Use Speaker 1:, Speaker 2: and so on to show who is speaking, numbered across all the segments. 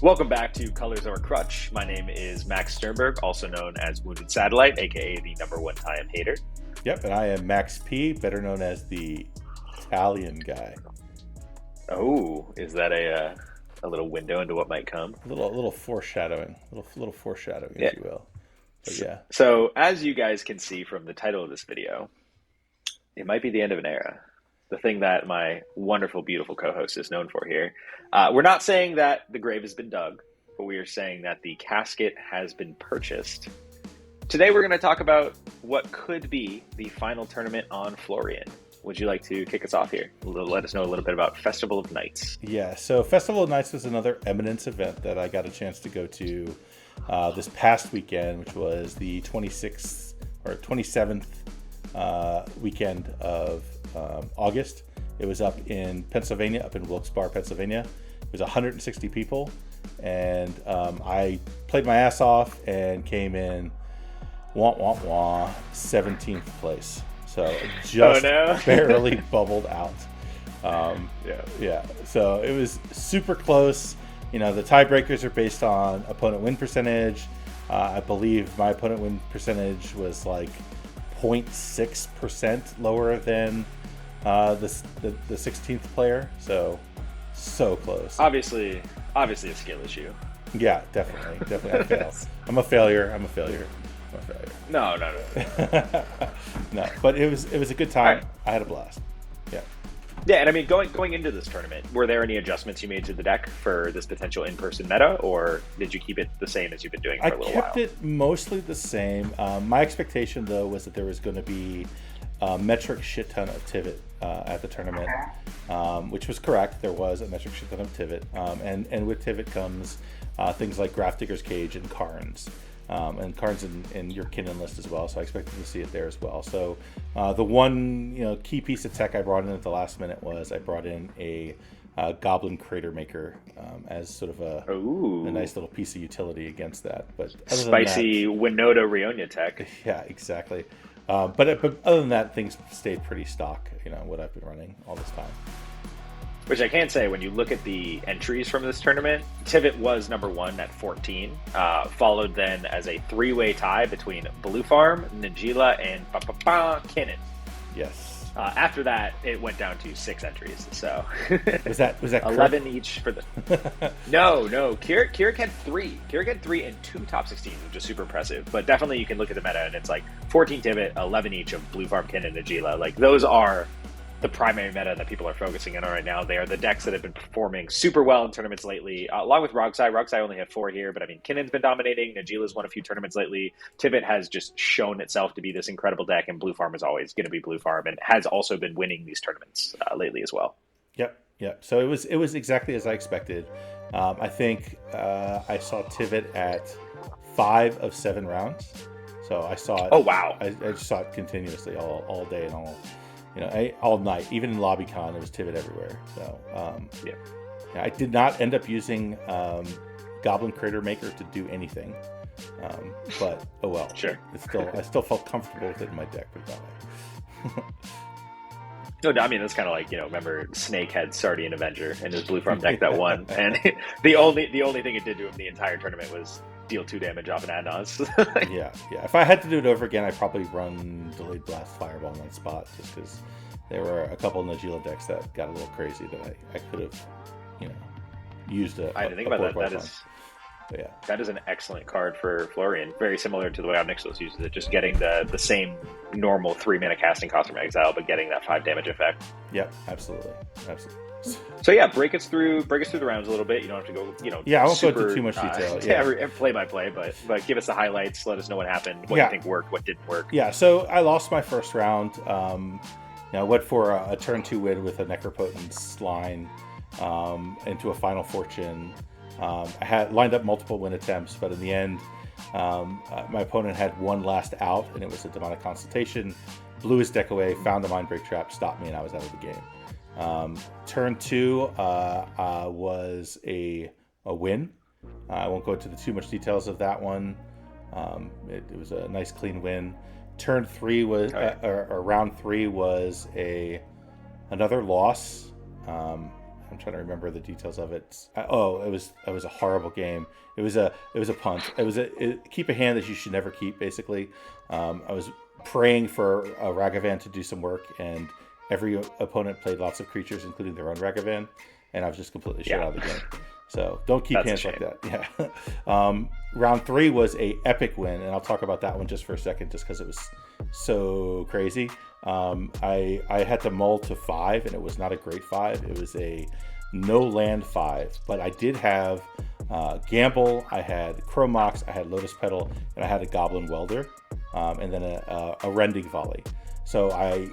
Speaker 1: Welcome back to Colors of a Crutch. My name is Max Sternberg, also known as Wounded Satellite, aka the number one Time hater.
Speaker 2: Yep, and I am Max P, better known as the Talion guy.
Speaker 1: Oh, is that a little window into what might come?
Speaker 2: A little foreshadowing, little foreshadowing, if you will. But yeah.
Speaker 1: So, as you guys can see from the title of this video, it might be the end of an era. The thing that my wonderful, beautiful co-host is known for here. We're not saying that the grave has been dug, but we are saying that the casket has been purchased. Today we're going to talk about what could be the final tournament on Florian. Would you like to kick us off here? Let us know a little bit about Festival of Nights.
Speaker 2: Yeah, so Festival of Nights was another Eminence event that I got a chance to go to this past weekend, which was the 26th or 27th weekend of August. It was up in Pennsylvania, up in Wilkes-Barre, Pennsylvania. It was 160 people, and I played my ass off and came in 17th place. So just barely bubbled out. Yeah. So it was super close. You know, the tiebreakers are based on opponent win percentage. I believe my opponent win percentage was like 0.6% lower than the 16th player. So close.
Speaker 1: Obviously a skill issue.
Speaker 2: Yeah, definitely. I failed. I'm a failure.
Speaker 1: No.
Speaker 2: No, but it was a good time. Right. I had a blast.
Speaker 1: Yeah, and I mean, going into this tournament, were there any adjustments you made to the deck for this potential in-person meta, or did you keep it the same as you've been doing for a little while?
Speaker 2: I kept it mostly the same. My expectation, though, was that there was going to be a metric shit ton of Tivit at the tournament, which was correct. There was a metric shit ton of Tivit, and with Tivit comes things like Grafdigger's Cage and Karns. And Karn's in your Kinnan list as well, so I expected to see it there as well. So the one key piece of tech I brought in at the last minute was I brought in a Goblin Crater Maker as sort of a nice little piece of utility against that. But
Speaker 1: spicy Winota Rionia tech.
Speaker 2: Yeah, exactly. But other than that, things stayed pretty stock. What I've been running all this time.
Speaker 1: Which I can say, when you look at the entries from this tournament, Tivit was number one at 14, followed then as a three-way tie between Blue Farm, Najila, and Kinnan.
Speaker 2: Yes.
Speaker 1: After that, it went down to 6 entries. So
Speaker 2: was that
Speaker 1: 11 each for the. No. Keurig had 3. Keurig had 3 and 2 top 16, which is super impressive. But definitely, you can look at the meta, and it's like 14 Tivit, 11 each of Blue Farm, Kinnan, and Najila. Like those are the primary meta that people are focusing in on right now. They are the decks that have been performing super well in tournaments lately, along with Rogsai. Rogsai only have 4 here, but I mean, Kinnan's been dominating. Najila's won a few tournaments lately. Tivit has just shown itself to be this incredible deck, and Blue Farm is always going to be Blue Farm, and has also been winning these tournaments lately as well.
Speaker 2: Yep. So it was exactly as I expected. I think I saw Tivit at 5 of 7 rounds. So I saw it.
Speaker 1: Oh, wow.
Speaker 2: I just saw it continuously all day and all night. Even in LobbyCon, there was Tivit everywhere. So I did not end up using Goblin Crater Maker to do anything, but oh well.
Speaker 1: Sure.
Speaker 2: I still felt comfortable with it in my deck. Put it that way.
Speaker 1: No, I mean, that's kind of like, remember Snake had Sardian Avenger in his Blue Farm deck that won, and the only thing it did to him the entire tournament was deal 2 damage off an Adnos.
Speaker 2: Yeah. If I had to do it over again, I'd probably run Delayed Blast Fireball in that spot, just because there were a couple of Najila decks that got a little crazy that I could have, used
Speaker 1: I didn't think about that. That is an excellent card for Florian. Very similar to the way Omnixos uses it, just getting the same normal 3-mana casting cost from exile, but getting that 5 damage effect.
Speaker 2: Yep, absolutely.
Speaker 1: So yeah, break us through the rounds a little bit. You don't have to go,
Speaker 2: I won't go into too much detail.
Speaker 1: Play by play, but give us the highlights. Let us know what happened, what you think worked, what didn't work.
Speaker 2: Yeah, so I lost my first round. I went for a turn 2 win with a Necropotence line into a Final Fortune. I had lined up multiple win attempts, but in the end, my opponent had one last out, and it was a Demonic Consultation. Blew his deck away, found a Mindbreak Trap, stopped me, and I was out of the game. Turn 2 was a win. I won't go into too much details of that one. It was a nice, clean win. Turn 3 was, or round 3 was another loss. I'm trying to remember the details of it. It was a horrible game. It was a punt. Keep a hand that you should never keep. Basically, I was praying for a Ragavan to do some work, and every opponent played lots of creatures, including their own Ragavan, and I was just completely shut out of the game. So don't keep hands like that. Yeah. Round 3 was a epic win, and I'll talk about that one just for a second, just because it was so crazy. I had to mull to 5, and it was not a great 5. It was a no land 5, but I did have Gamble, I had Chromox, I had Lotus Petal, and I had a Goblin Welder, and then a Rending Volley. So I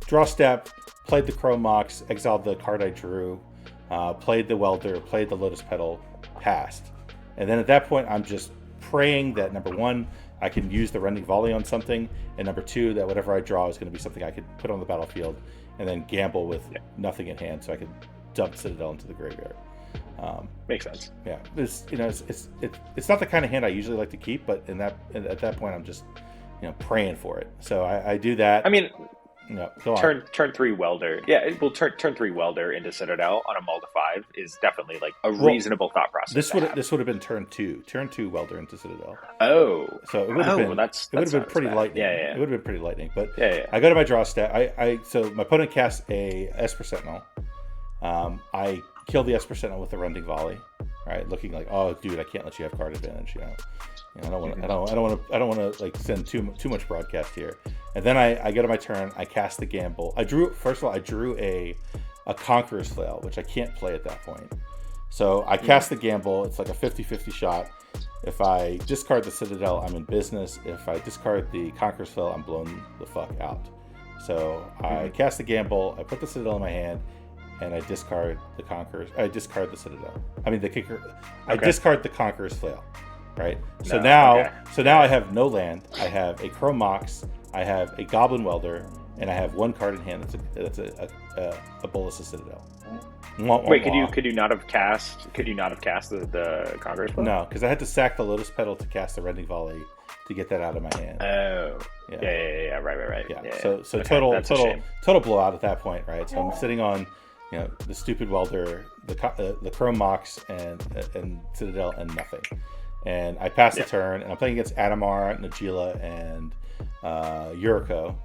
Speaker 2: draw step, played the Chromox, exiled the card I drew, played the Welder, played the Lotus Petal, passed. And then at that point, I'm just praying that, number 1, I can use the Rending Volley on something, and number 2, that whatever I draw is going to be something I could put on the battlefield, and then gamble with nothing in hand, so I could dump Citadel into the graveyard.
Speaker 1: Makes sense.
Speaker 2: Yeah, it's not the kind of hand I usually like to keep, but at that point, I'm just praying for it. So I do that.
Speaker 1: I mean,
Speaker 2: go on.
Speaker 1: Turn 3 Welder. Yeah, well, turn 3 Welder into Citadel on a mull to 5 is definitely like a reasonable thought process.
Speaker 2: This would have been turn 2. Turn 2 Welder into Citadel.
Speaker 1: Oh,
Speaker 2: so it would have been.
Speaker 1: Well,
Speaker 2: it would have been pretty
Speaker 1: bad.
Speaker 2: lightning.
Speaker 1: Yeah.
Speaker 2: It would have been pretty lightning. But
Speaker 1: yeah.
Speaker 2: I go to my draw stat. So my opponent casts a Esper Sentinel. I kill the Esper Sentinel with a Rending Volley. Right, looking like, oh, dude, I can't let you have card advantage. I don't want to like send too much broadcast here. And then I go to my turn. I cast the Gamble. I drew a Conqueror's Flail, which I can't play at that point. So I cast the Gamble. It's like a 50-50 shot. If I discard the Citadel, I'm in business. If I discard the Conqueror's Flail, I'm blown the fuck out. So I cast the Gamble. I put the Citadel in my hand, and I discard the Conqueror's. I discard the Citadel. I mean the Kicker. I discard the Conqueror's Flail. Right. So now I have no land. I have a Chromox. I have a Goblin Welder, and I have 1 card in hand. That's a Bolus of Citadel.
Speaker 1: Wait, could you not have cast? Could you not have cast the Conqueror's Flail?
Speaker 2: No, because I had to sack the Lotus Petal to cast the Rending Volley to get that out of my hand.
Speaker 1: Oh. Yeah. Right.
Speaker 2: Yeah. So total blowout at that point, right? So I'm sitting on the stupid Welder, the Chromox, and Citadel, and nothing. And I pass the turn, and I'm playing against Adamar, Najila, and Yuriko.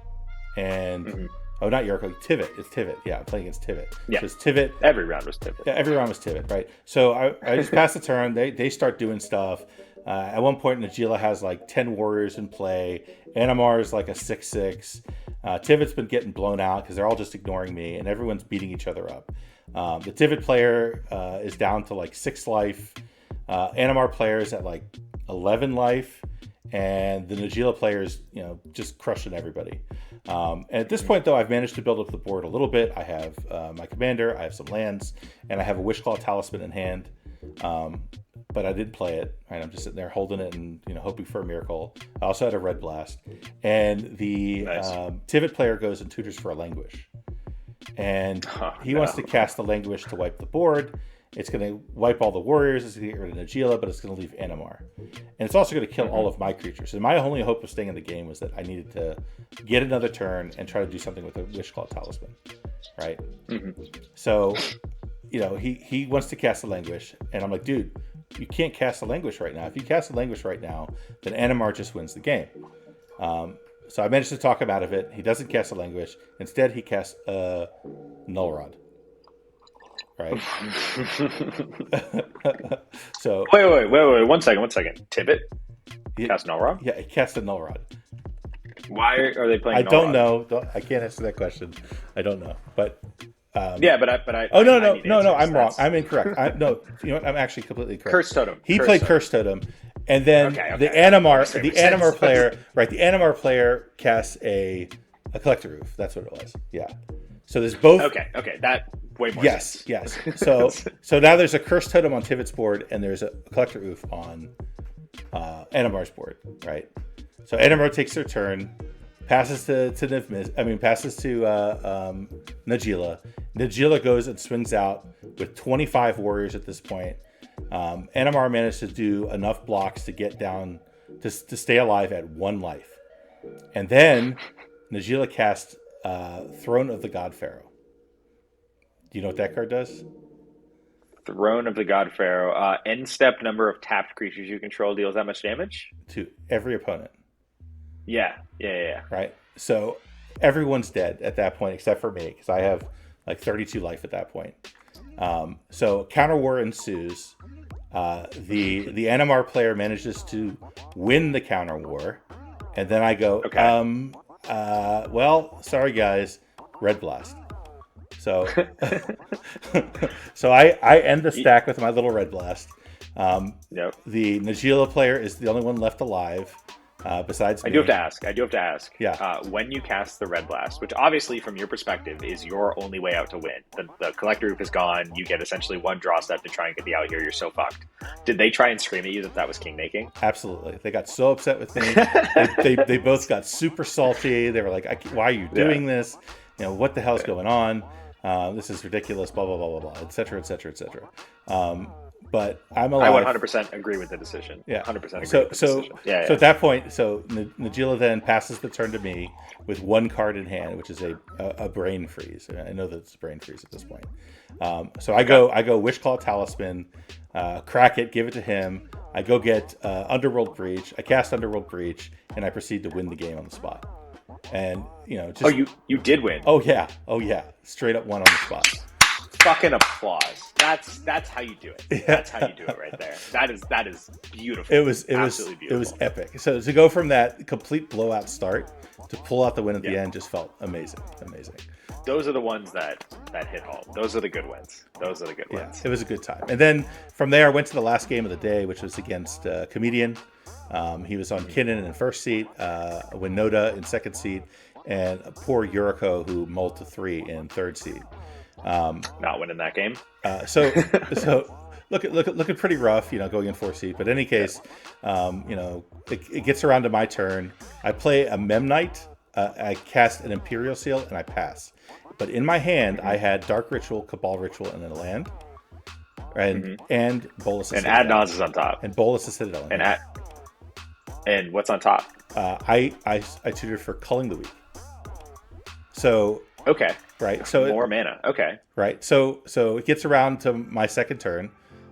Speaker 2: And, not Yuriko, Tivit. It's Tivit. Yeah, I'm playing against Tivit. Yeah. So it's Tivit.
Speaker 1: Every round was Tivit.
Speaker 2: Yeah, every round was Tivit, right? So I just pass the turn. They start doing stuff. At one point, Najila has like 10 warriors in play. Adamar is like a 6/6. Tivit's been getting blown out because they're all just ignoring me, and everyone's beating each other up. The Tivit player is down to like 6 life. Adamar players at like 11 life, and the Najila players, just crushing everybody. And at this point, though, I've managed to build up the board a little bit. I have my commander, I have some lands, and I have a Wishclaw Talisman in hand. But I didn't play it. Right? I'm just sitting there holding it and hoping for a miracle. I also had a Red Blast, and the Tivit player goes and tutors for a Languish, and he wants to cast the Languish to wipe the board. It's going to wipe all the warriors. It's going to get rid of Najila, but it's going to leave Adamar. And it's also going to kill all of my creatures. And my only hope of staying in the game was that I needed to get another turn and try to do something with a Wishclaw Talisman, right? So, he wants to cast a Languish, and I'm like, dude, you can't cast a Languish right now. If you cast a Languish right now, then Adamar just wins the game. So I managed to talk him out of it. He doesn't cast a Languish. Instead, he casts a Null Rod. Right. So
Speaker 1: wait, 1 second. Tivit cast Null Rod?
Speaker 2: Yeah, he cast a Null Rod.
Speaker 1: Why are they playing?
Speaker 2: I don't know. I can't answer that question. I don't know, but
Speaker 1: I.
Speaker 2: Oh no! I'm wrong. I'm incorrect. I'm actually completely correct.
Speaker 1: Curse Totem.
Speaker 2: He played Curse Totem, and then the Adamar player, right? The Adamar player casts a Collector Roof. That's what it was. Yeah. So there's both.
Speaker 1: Okay. That way more. Sense.
Speaker 2: Yes. So now there's a Curse Totem on Tivit's board, and there's a Collector Roof on Adamar's board, right? So Adamar takes their turn, passes to Najila. Najila goes and swings out with 25 warriors at this point. Adamar managed to do enough blocks to get down to stay alive at 1 life, and then Najila cast Throne of the God Pharaoh. Do you know what that card does?
Speaker 1: Throne of the God Pharaoh. End step number of tapped creatures you control deals that much damage?
Speaker 2: To every opponent,
Speaker 1: Yeah.
Speaker 2: right? So everyone's dead at that point except for me because I have like 32 life at that point. So counter war ensues. The NMR player manages to win the counter war, and then I go,
Speaker 1: Okay.
Speaker 2: well, sorry guys, red blast. So, so I end the stack with my little red blast.
Speaker 1: Yep.
Speaker 2: The Najila player is the only one left alive, besides
Speaker 1: I
Speaker 2: me.
Speaker 1: do have to ask.
Speaker 2: Yeah.
Speaker 1: When you cast the Red Blast, which obviously from your perspective is your only way out to win, the Collector Roof is gone. You get essentially one draw step to try and get the out here. You're so fucked. Did they try and scream at you that was king making?
Speaker 2: Absolutely. They got so upset with me. They both got super salty. They were like, "Why are you doing this? You know, what the hell's going on? This is ridiculous, blah, blah, blah, blah, blah, et cetera, et cetera, et cetera." But I'm alive.
Speaker 1: I 100% agree with the decision.
Speaker 2: Yeah.
Speaker 1: 100% agree with the
Speaker 2: So
Speaker 1: decision. Yeah.
Speaker 2: at that point, Najila then passes the turn to me with one card in hand, which is a brain freeze. I know that it's a brain freeze at this point. So I go Wishclaw Talisman, crack it, give it to him. I go get Underworld Breach. I cast Underworld Breach, and I proceed to win the game on the spot. And just
Speaker 1: you did win.
Speaker 2: Oh yeah, straight up won on the spot.
Speaker 1: Fucking applause. That's how you do it. Yeah. That's how you do it right there. That is beautiful.
Speaker 2: It was beautiful. It was epic. So to go from that complete blowout start to pull out the win at the end just felt amazing.
Speaker 1: Those are the ones that hit home. Those are the good wins.
Speaker 2: Yeah, it was a good time. And then from there, I went to the last game of the day, which was against Comedian. He was on Kinnan in first seat, Winoda in second seat, and poor Yuriko who mulled to 3 in third seat.
Speaker 1: Not winning that game.
Speaker 2: So looking pretty rough, going in 4th seat. But in any case, it gets around to my turn. I play a Memnite. I cast an Imperial Seal and I pass. But in my hand, I had Dark Ritual, Cabal Ritual, and then a land, and Bolus.
Speaker 1: And Adnaz is on top.
Speaker 2: And Bolus of Citadel.
Speaker 1: And what's on top?
Speaker 2: I tutored for Culling the Weak. So.
Speaker 1: Okay.
Speaker 2: Right. So
Speaker 1: more mana. Okay.
Speaker 2: Right. So it gets around to my second turn.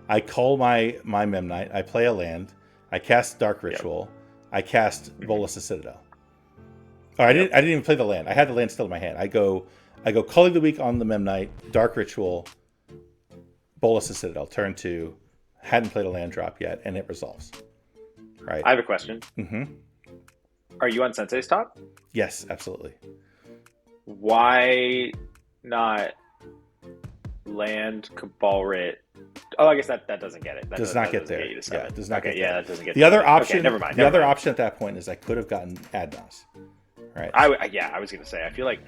Speaker 2: I call my Memnite. I play a land. I cast Dark Ritual. Yep. I cast Bolus of Citadel. Oh, I didn't even play the land. I had the land still in my hand. I go Culling the Weak on the Memnite, Dark Ritual, Bolus of Citadel. Turn 2. Hadn't played a land drop yet, and it resolves. Right.
Speaker 1: I have a question.
Speaker 2: Mm-hmm.
Speaker 1: Are you on Sensei's top?
Speaker 2: Yes, absolutely.
Speaker 1: Why not land Cabal Rit? Oh, I guess that doesn't get it. That
Speaker 2: does not get there.
Speaker 1: Get
Speaker 2: yeah, it does not get there.
Speaker 1: Yeah, that doesn't get
Speaker 2: the other option.
Speaker 1: Okay, never mind.
Speaker 2: The other option at that point is I could have gotten Adnaz. Right.
Speaker 1: I was going to say, I feel like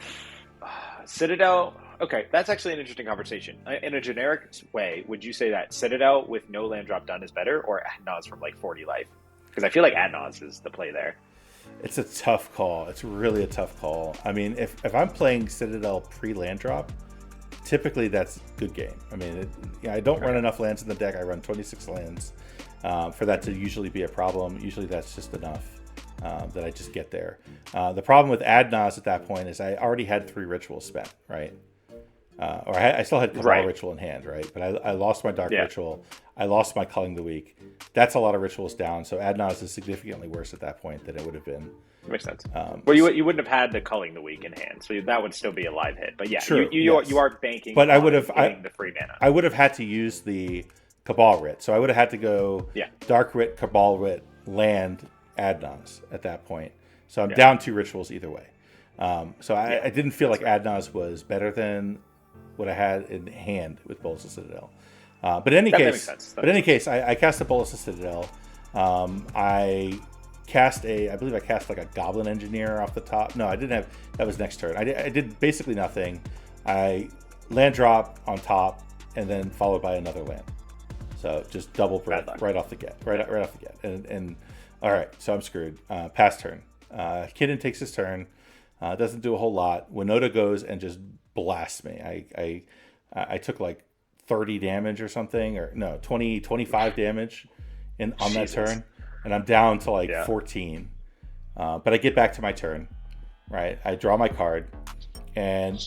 Speaker 1: Citadel. Okay, that's actually an interesting conversation. In a generic way, would you say that Citadel with no land drop done is better, or Adnaz from like 40 life? Because I feel like Adnaz is the play there.
Speaker 2: It's a tough call. It's really a tough call. I mean, if I'm playing Citadel pre-land drop, typically that's good game. I mean, I don't run enough lands in the deck. I run 26 lands for that to usually be a problem. Usually that's just enough that I just get there. The problem with Adnaz at that point is I already had 3 rituals spent, right? Or I still had Cabal Ritual in hand, right? But I lost my Dark Ritual. I lost my Culling the Weak. That's a lot of rituals down. So Adnaz is significantly worse at that point than it would have been.
Speaker 1: Makes sense. Well, you wouldn't have had the Culling the Weak in hand, so that would still be a live hit. But yeah,
Speaker 2: sure,
Speaker 1: you are banking.
Speaker 2: But I would have
Speaker 1: the free mana.
Speaker 2: I would have had to use the Cabal Writ. So I would have had to go Dark Writ, Cabal Writ, land, Adnaz at that point. So I'm down 2 rituals either way. So I didn't feel like Adnaz was better than what I had in hand with Bolus of Citadel. But in any case, I cast a Bolus of Citadel. I believe I cast like a Goblin Engineer off the top. No, I didn't have. That was next turn. I did basically nothing. I land drop on top, and then followed by another land. So just double breath right off the get. Right off the get. And all right, so I'm screwed. Pass turn. Kidden takes his turn. Doesn't do a whole lot. Winoda goes and just blasts me. I took like 30 damage or something, or no, 25 damage on that turn, and I'm down to like 14. But I get back to my turn, right? I draw my card, and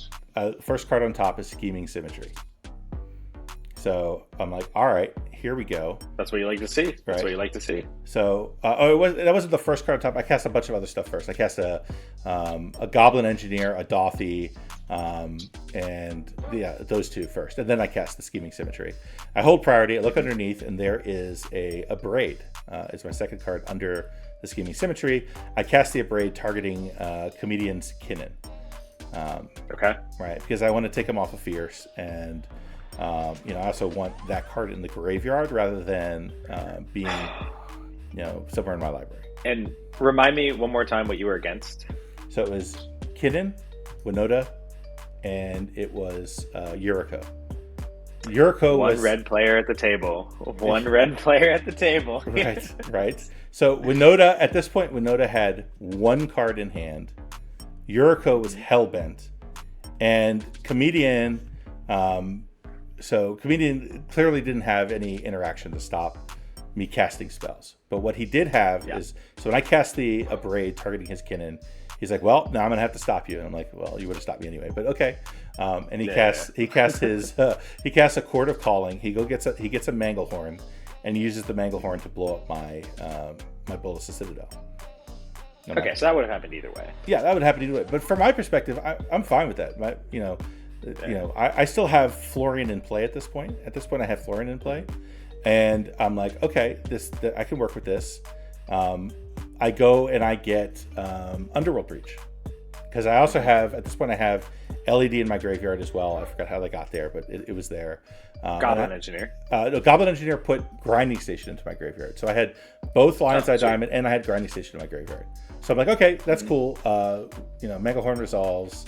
Speaker 2: first card on top is Scheming Symmetry. So I'm like, all right, here we go.
Speaker 1: That's what you like to see. That's
Speaker 2: Right.
Speaker 1: what you like to see.
Speaker 2: So that wasn't the first card on top. I cast a bunch of other stuff first. I cast a Goblin Engineer, a Dothy, and those two first, and then I cast the Scheming Symmetry. I hold priority. I look underneath, and there is a Abrade. It's my second card under the Scheming Symmetry. I cast the Abrade targeting Comedian's Kinnan.
Speaker 1: Okay.
Speaker 2: Right, because I want to take him off of Fierce, and I also want that card in the graveyard rather than being, somewhere in my library.
Speaker 1: And remind me one more time what you were against.
Speaker 2: So it was Kinnan, Winota, and it was Yuriko. Yuriko
Speaker 1: One
Speaker 2: was
Speaker 1: red player at the table. One red player at the table.
Speaker 2: right. So Winota, at this point, Winota had one card in hand. Yuriko was hellbent, and Comedian. So Comedian clearly didn't have any interaction to stop me casting spells. But what he did have is, so when I cast the Abrade targeting his Kinnan, he's like, well, now I'm going to have to stop you. And I'm like, well, you would have stopped me anyway, but okay. And he casts a Chord of Calling. He gets a Manglehorn, and he uses the Manglehorn to blow up my Bolus of Citadel.
Speaker 1: Okay, so that would have happened either way.
Speaker 2: Yeah, that would happen either way. But from my perspective, I'm fine with that. I still have Florian in play at this point. At this point, I have Florian in play, and I'm like, okay, I can work with this. I go and I get Underworld Breach, because I also have, at this point, I have LED in my graveyard as well. I forgot how they got there, but it was there.
Speaker 1: Goblin Engineer.
Speaker 2: No, Goblin Engineer put Grinding Station into my graveyard. So I had both Lion's Eye Diamond and I had Grinding Station in my graveyard. So I'm like, okay, that's cool. Manglehorn resolves.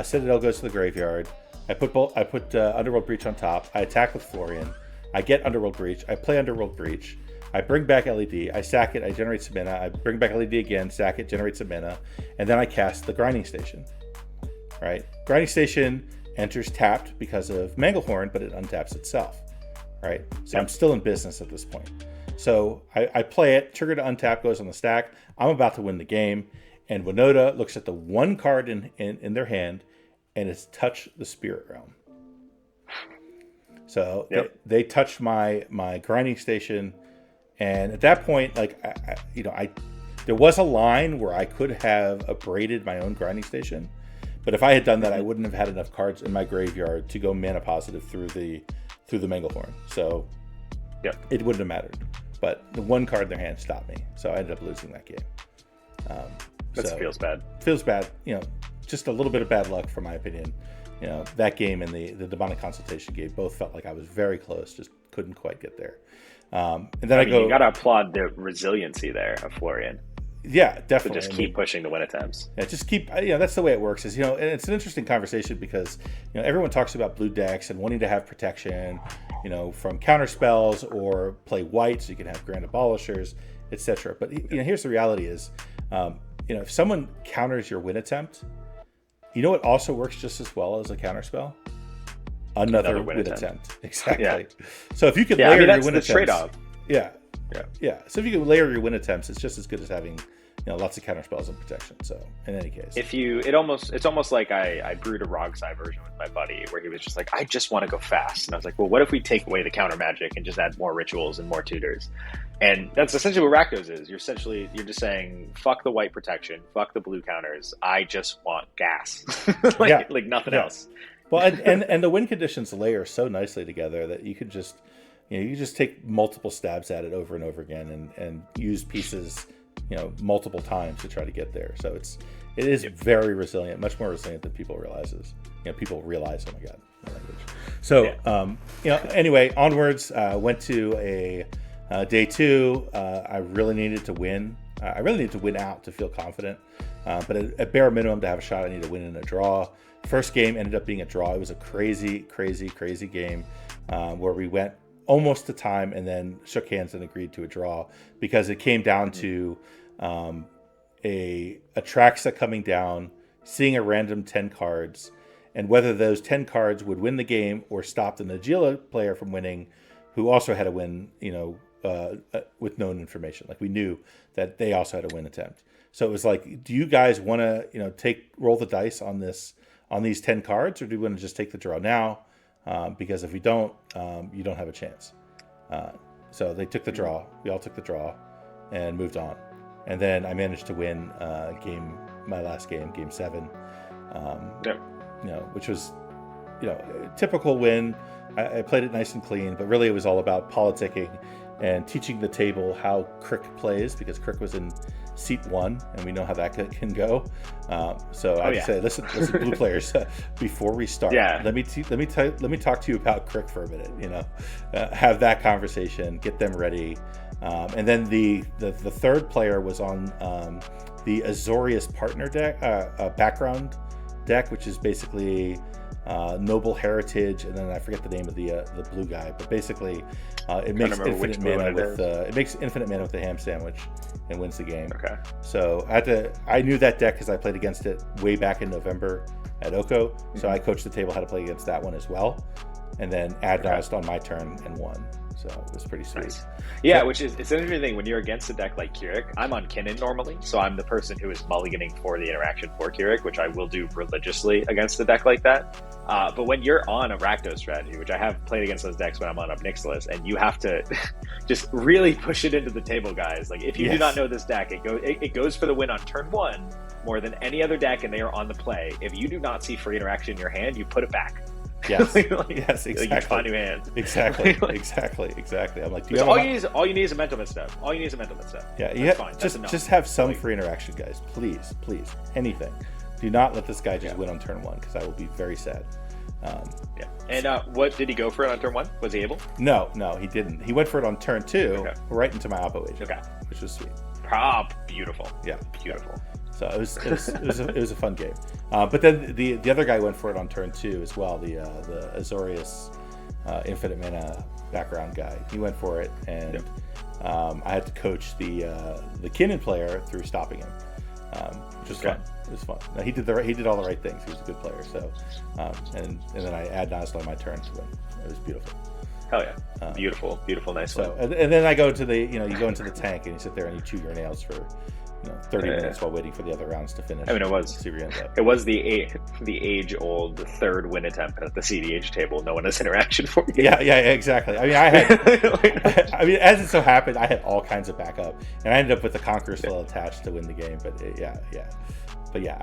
Speaker 2: Citadel goes to the graveyard. I put Underworld Breach on top. I attack with Florian. I get Underworld Breach. I play Underworld Breach. I bring back LED. I sack it. I generate some mana. I bring back LED again, sack it, generate some mana, and then I cast the Grinding Station. Right? Grinding Station enters tapped because of Manglehorn, but it untaps itself. Right? So I'm still in business at this point. So I play it. Trigger to untap goes on the stack. I'm about to win the game, and Winota looks at the one card in their hand, and it's Touch the Spirit Realm. So they touched my Grinding Station, and at that point, there was a line where I could have abraded my own Grinding Station, but if I had done that, I wouldn't have had enough cards in my graveyard to go mana positive through the Manglehorn. So it wouldn't have mattered. But the one card in their hand stopped me, so I ended up losing that game.
Speaker 1: Feels bad.
Speaker 2: Feels bad. Just a little bit of bad luck, for my opinion. That game and the Demonic Consultation game both felt like I was very close, just couldn't quite get there. And then you
Speaker 1: got to applaud the resiliency there of Florian.
Speaker 2: Yeah, definitely.
Speaker 1: To just keep pushing the win attempts.
Speaker 2: Yeah, just keep. That's the way it works. And it's an interesting conversation because everyone talks about blue decks and wanting to have protection, from counter spells or play white so you can have Grand Abolishers, etc. But here's the reality: is if someone counters your win attempt, what also works just as well as a counter spell? Another win attempt. Exactly. Yeah. So if you could layer your win attempts,
Speaker 1: trade-off.
Speaker 2: Yeah. So if you can layer your win attempts, it's just as good as having lots of counter spells and protection. So in any case,
Speaker 1: it's almost like I brewed a Rogsai version with my buddy where he was just like, I just want to go fast, and I was like, well, what if we take away the counter magic and just add more rituals and more tutors? And that's essentially what Rakdos is. You're just saying, fuck the white protection, fuck the blue counters. I just want gas, like nothing else.
Speaker 2: Well, and the win conditions layer so nicely together that you could just you just take multiple stabs at it over and over again and use pieces multiple times to try to get there. So it is very resilient, much more resilient than people realize. People realize, oh my god, my language. So anyway, onwards. Went to a day 2. I really needed to win. I really needed to win out to feel confident. But at bare minimum, to have a shot, I need to win in a draw. First game ended up being a draw. It was a crazy game where we went almost to time and then shook hands and agreed to a draw because it came down to a Traxa coming down, seeing a random 10 cards, and whether those 10 cards would win the game or stop the Najeela player from winning, who also had a win, with known information. Like we knew that they also had a win attempt. So it was like, do you guys want to, roll the dice on this on these 10 cards, or do we want to just take the draw now? Because if we don't, you don't have a chance. So they took the draw. We all took the draw and moved on. And then I managed to win my last game, game 7. Which was, a typical win. I played it nice and clean, but really it was all about politicking and teaching the table how Crick plays, because Crick was in seat 1, and we know how that can go. So I say, listen, blue players, before we start, let me talk to you about Crick for a minute. Have that conversation, get them ready, and then the third player was on the Azorius partner deck, background deck, which is basically Noble Heritage, and then I forget the name of the blue guy, but basically it makes infinite mana with the ham sandwich and wins the game.
Speaker 1: Okay.
Speaker 2: So I knew that deck because I played against it way back in November at Oko, so I coached the table how to play against that one as well, and then ad-nosed on my turn and won. So it was pretty sweet.
Speaker 1: Nice. Yeah, so, which is, it's an interesting thing when you're against a deck like Keurig. I'm on Kinnan normally, so I'm the person who is mulliganing for the interaction for Keurig, which I will do religiously against a deck like that. But when you're on a Rakdos strategy, which I have played against those decks when I'm on a Nixalis, and you have to just really push it into the table, guys. Like, if you do not know this deck, it goes for the win on turn 1 more than any other deck, and they are on the play. If you do not see free interaction in your hand, you put it back.
Speaker 2: Yes. Yes, exactly.
Speaker 1: You find new hands.
Speaker 2: Exactly. I'm like,
Speaker 1: all you need is a mental misstep.
Speaker 2: Yeah, just have some free interaction, guys. Please, anything. Do not let this guy just win on turn 1, because I will be very sad.
Speaker 1: And what did he go for it on turn 1? Was he able?
Speaker 2: No, he didn't. He went for it on turn 2, right into my Oppo agent, which was sweet.
Speaker 1: Beautiful.
Speaker 2: Yeah,
Speaker 1: beautiful.
Speaker 2: So it was a fun game. But then the other guy went for it on turn 2 as well. The Azorius infinite mana background guy. He went for it, and I had to coach the Kinnan player through stopping him, which was fun. It was fun. No, he did all the right things. He was a good player. So and then I ad-nosed on my turn to win. It was beautiful.
Speaker 1: Hell yeah! Beautiful, nice one.
Speaker 2: And then I go to the you go into the tank and you sit there and you chew your nails for 30 minutes while waiting for the other rounds to finish.
Speaker 1: I mean, it was the age-old third win attempt at the CDH table. No one has interaction for you.
Speaker 2: Yeah, exactly. I mean, I had, as it so happened, I had all kinds of backup, and I ended up with the Conqueror still attached to win the game. But But yeah,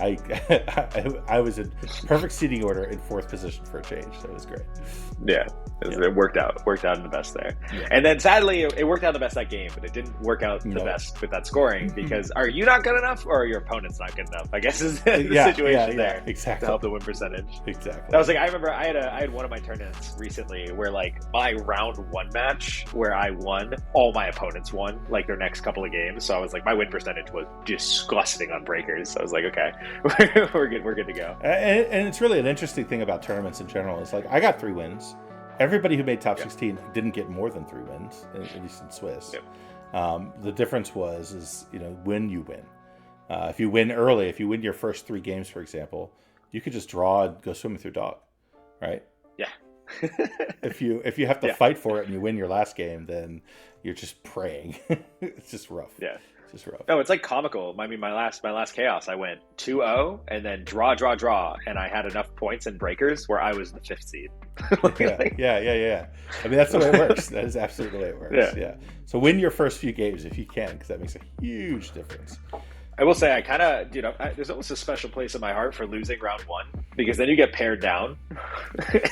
Speaker 2: I was in perfect seating order in 4th position for a change, so it was great.
Speaker 1: Yeah, it worked out in the best there. Yeah. And then sadly, it worked out the best that game, but it didn't work out the best with that scoring, because are you not good enough, or are your opponents not good enough? I guess is the situation there.
Speaker 2: Exactly.
Speaker 1: To help the win percentage.
Speaker 2: Exactly.
Speaker 1: I was like, I remember I had one of my tournaments recently where like my round 1 match where I won, all my opponents won like their next couple of games. So I was like, my win percentage was disgusting on breakers. So I was like, okay, we're good to go.
Speaker 2: And it's really an interesting thing about tournaments in general. It's like, I got 3 wins. Everybody who made top 16 didn't get more than 3 wins, at least in Swiss. Yep. The difference is when you win. If you win early, if you win your first 3 games, for example, you could just draw and go swimming through dog, right?
Speaker 1: Yeah.
Speaker 2: If you have to fight for it and you win your last game, then you're just praying. It's just rough.
Speaker 1: Yeah.
Speaker 2: Just rough.
Speaker 1: No, it's like comical. I mean, my last chaos, I went 2-0 and then draw, and I had enough points in breakers where I was the 5th seed.
Speaker 2: Yeah. I mean, that's the way it works. That is absolutely the way it works. Yeah. So win your first few games if you can, because that makes a huge difference.
Speaker 1: I will say, I kind of, there's almost a special place in my heart for losing round 1, because then you get pared down.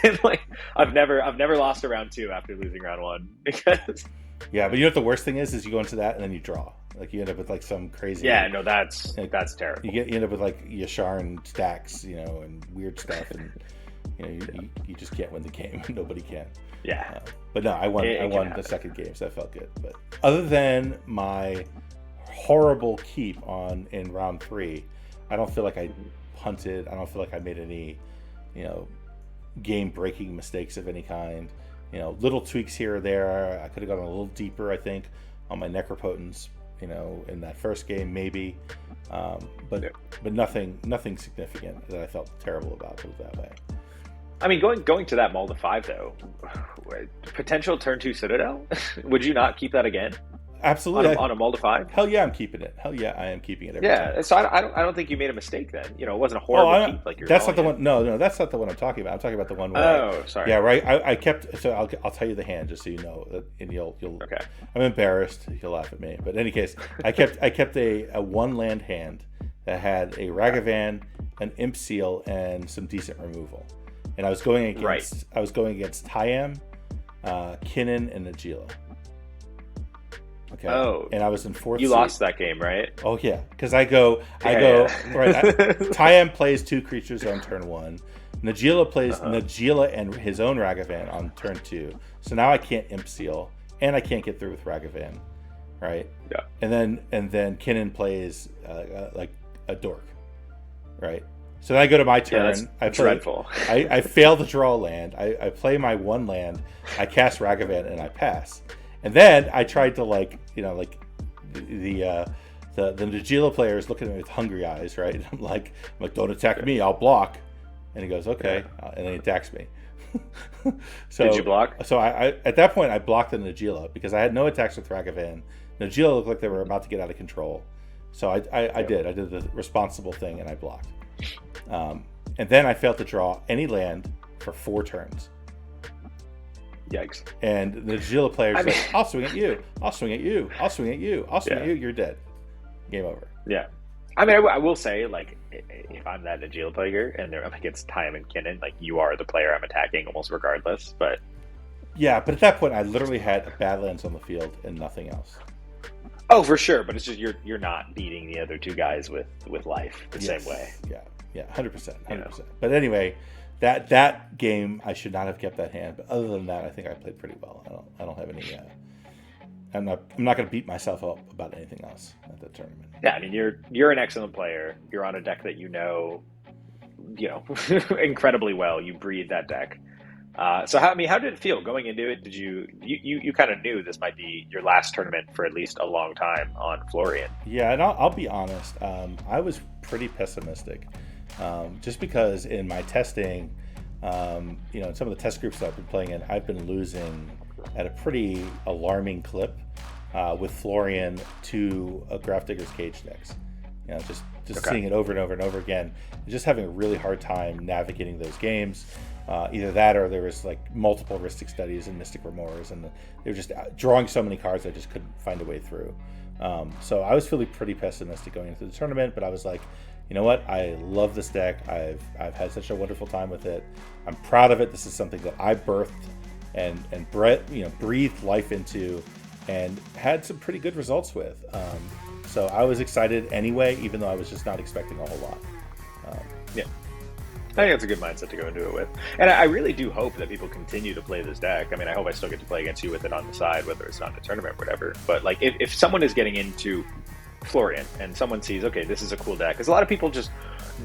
Speaker 1: And like, I've never lost a round 2 after losing round 1, because.
Speaker 2: Yeah, but you know what the worst thing is you go into that and then you draw. Like, you end up with like some crazy.
Speaker 1: Yeah, no, that's terrible.
Speaker 2: You end up with like Yasharn stacks, and weird stuff, and you just can't win the game. Nobody can. Yeah. But no, I won the second game, so that felt good. But other than my horrible keep in round 3, I don't feel like I punted. I don't feel like I made any, game-breaking mistakes of any kind. Little tweaks here or there. I could have gone a little deeper, I think, on my Necropotence, in that first game, maybe. But nothing significant that I felt terrible about, put it that way.
Speaker 1: I mean, going to that Mull to 5, though, potential turn 2 Citadel, would you not keep that again?
Speaker 2: absolutely.
Speaker 1: on a mull to 5?
Speaker 2: Hell yeah, I'm keeping it. Hell yeah, I am keeping it every
Speaker 1: Yeah,
Speaker 2: time.
Speaker 1: so I don't think you made a mistake then. You know, it wasn't a
Speaker 2: Oh,
Speaker 1: horrible keep like you're
Speaker 2: that's not the
Speaker 1: calling
Speaker 2: one. No, that's not the one I'm talking about. I'm talking about the one where
Speaker 1: Oh, sorry.
Speaker 2: yeah, right. I kept. So I'll tell you the hand just so you know, and you'll.
Speaker 1: Okay.
Speaker 2: I'm embarrassed. You'll laugh at me, but in any case, I kept a one land hand that had a Ragavan, an Imp Seal, and some decent removal, and I was going against Talion, Kinnan, and Najila. Okay.
Speaker 1: Oh,
Speaker 2: and I was in fourth.
Speaker 1: you
Speaker 2: seed.
Speaker 1: Lost that game, right?
Speaker 2: Oh yeah, because I go
Speaker 1: Yeah.
Speaker 2: right. Talion plays 2 creatures on turn 1. Najila plays Najila and his own Ragavan on turn 2. So now I can't Imp Seal, and I can't get through with Ragavan, right?
Speaker 1: Yeah.
Speaker 2: And then Kinnan plays like a dork, right? So then I go to my turn.
Speaker 1: Yeah, that's dreadful.
Speaker 2: I fail to draw a land. I play my 1 land. I cast Ragavan and I pass. And then I tried to the Najila player is looking at me with hungry eyes, right? And I'm like, don't attack me, I'll block. And he goes, okay, and then he attacks me. So
Speaker 1: did you block?
Speaker 2: So I at that point I blocked the Najila because I had no attacks with Ragavan. Najila looked like they were about to get out of control, so I did the responsible thing and I blocked. And then I failed to draw any land for 4 turns.
Speaker 1: Yikes.
Speaker 2: And the Najila player's like, I'll swing at you, I'll swing at you, I'll swing at you, I'll swing at you, you're dead. Game over.
Speaker 1: Yeah. I mean, I will say, like, if I'm that Najila player and they're up against Talion and Kinnan, like, you are the player I'm attacking almost regardless, but...
Speaker 2: Yeah, but at that point, I literally had Badlands on the field and nothing else.
Speaker 1: Oh, for sure, but it's just you're not beating the other 2 guys with life the same way.
Speaker 2: Yeah, 100%. But anyway... That game, I should not have kept that hand. But other than that, I think I played pretty well. I don't have any. I'm not going to beat myself up about anything else at the tournament.
Speaker 1: Yeah, I mean you're an excellent player. You're on a deck that you know incredibly well. You breathe that deck. So how did it feel going into it? Did you kind of knew this might be your last tournament for at least a long time on Florian?
Speaker 2: Yeah, and I'll be honest. I was pretty pessimistic. Just because in my testing, in some of the test groups that I've been playing in, I've been losing at a pretty alarming clip with Florian to a Grafdigger's Cage decks. Just seeing it over and over and over again, and just having a really hard time navigating those games. Either that or there was like multiple Ristic Studies and Mystic Remorse, and they were just drawing so many cards I just couldn't find a way through. So I was feeling pretty pessimistic going into the tournament, but I was like, you know what? I love this deck. I've had such a wonderful time with it. I'm proud of it. This is something that I birthed and breathed life into, and had some pretty good results with. So I was excited anyway, even though I was just not expecting a whole lot.
Speaker 1: Yeah, I think that's a good mindset to go into it with. And I really do hope that people continue to play this deck. I mean, I hope I still get to play against you with it on the side, whether it's not in a tournament or whatever. But like, if someone is getting into Florian and someone sees, okay, this is a cool deck, because a lot of people just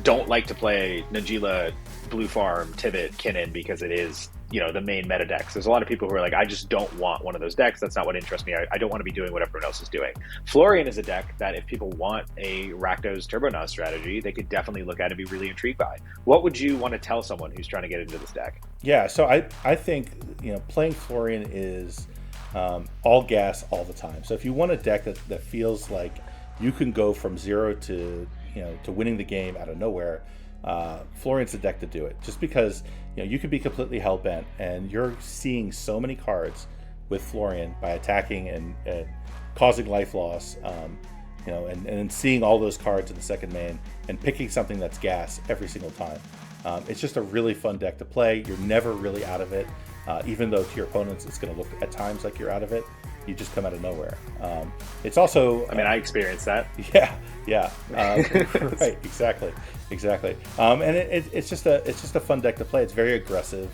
Speaker 1: don't like to play Najila, Blue Farm, Tivit, Kinnan because it is, the main meta decks. There's a lot of people who are like, I just don't want one of those decks. That's not what interests me. I don't want to be doing what everyone else is doing. Florian is a deck that if people want a Rakdos Turbonaut strategy, they could definitely look at and be really intrigued by. What would you want to tell someone who's trying to get into this deck?
Speaker 2: Yeah, so I think playing Florian is all gas all the time. So if you want a deck that feels like you can go from 0 to winning the game out of nowhere, Florian's the deck to do it. Just because you can be completely hell-bent, and you're seeing so many cards with Florian by attacking and causing life loss, and seeing all those cards in the second main and picking something that's gas every single time. It's just a really fun deck to play. You're never really out of it, even though to your opponents it's going to look at times like you're out of it. You just come out of nowhere. It's also...
Speaker 1: I mean, I experienced that.
Speaker 2: Yeah. Right, exactly. And it's just a fun deck to play. It's very aggressive.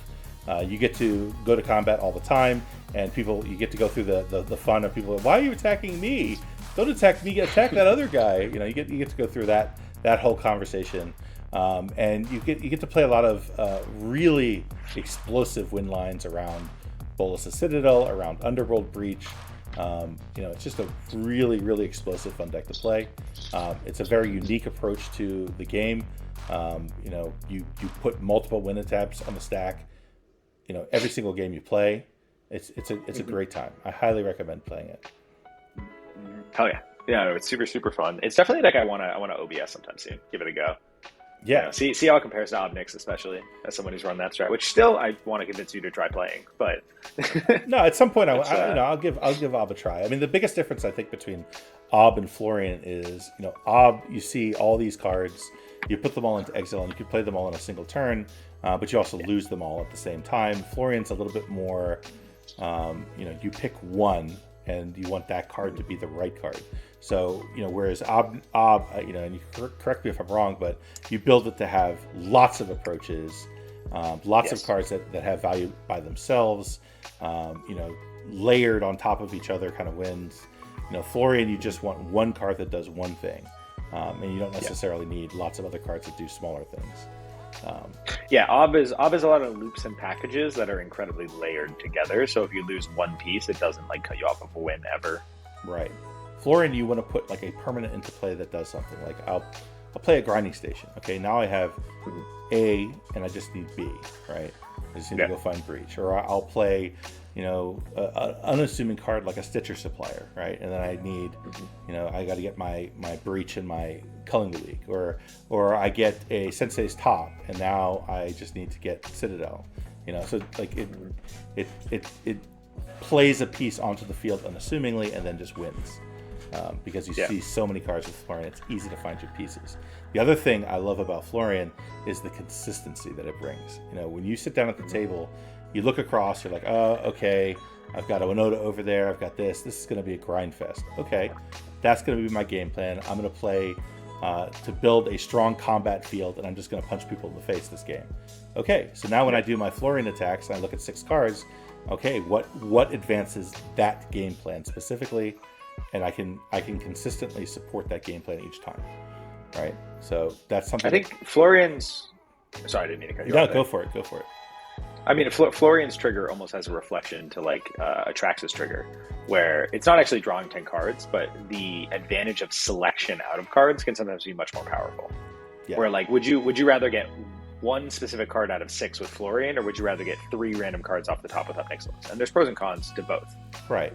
Speaker 2: You get to go to combat all the time, and you get to go through the fun of people. Why are you attacking me? Don't attack me. Attack that other guy. You get to go through that whole conversation. And you get to play a lot of really explosive win lines around Bolas' Citadel, around Underworld Breach. It's just a really, really explosive, fun deck to play. It's a very unique approach to the game. You put multiple win attempts on the stack. Every single game you play, it's a great time. I highly recommend playing it.
Speaker 1: Hell yeah. Yeah, no, it's super, super fun. It's definitely like I wanna OBS sometime soon. Give it a go.
Speaker 2: Yeah.
Speaker 1: See how it compares to Obnix, especially as someone who's run that strat, which still I want to convince you to try playing, but
Speaker 2: No, at some point I'll give Ob a try. I mean, the biggest difference I think between Ob and Florian is, Ob, you see all these cards, you put them all into exile and you can play them all in a single turn, but you also lose them all at the same time. Florian's a little bit more, you pick one and you want that card to be the right card. So, whereas Ob, and you correct me if I'm wrong, but you build it to have lots of approaches, lots of cards that have value by themselves, layered on top of each other kind of wins. Florian, you just want one card that does one thing, and you don't necessarily need lots of other cards that do smaller things.
Speaker 1: Ob is a lot of loops and packages that are incredibly layered together. So if you lose one piece, it doesn't like cut you off of a win ever.
Speaker 2: Right. Florian, you want to put like a permanent into play that does something. Like I'll play a grinding station. Okay, now I have A and I just need B, right? I just need to go find breach. Or I'll play, an unassuming card like a Stitcher Supplier, right? And then I need, I got to get my breach and my culling the leak. Or I get a Sensei's Top, and now I just need to get Citadel. So like it plays a piece onto the field unassumingly and then just wins. Because you see so many cards with Florian, it's easy to find your pieces. The other thing I love about Florian is the consistency that it brings. When you sit down at the table, you look across, you're like, oh, okay, I've got a Winota over there, I've got this is going to be a grind fest. Okay, that's going to be my game plan. I'm going to play to build a strong combat field, and I'm just going to punch people in the face this game. Okay, so now when I do my Florian attacks and I look at 6 cards, okay, what advances that game plan specifically? And I can consistently support that game plan each time, right? So that's something.
Speaker 1: I think Florian's. Sorry, I didn't mean to cut you off.
Speaker 2: No, go for it.
Speaker 1: I mean, Florian's trigger almost has a reflection to like Atrax's trigger, where it's not actually drawing 10 cards, but the advantage of selection out of cards can sometimes be much more powerful. Yeah. Where like, would you rather get one specific card out of 6 with Florian, or would you rather get 3 random cards off the top with Obnix? And there's pros and cons to both.
Speaker 2: Right.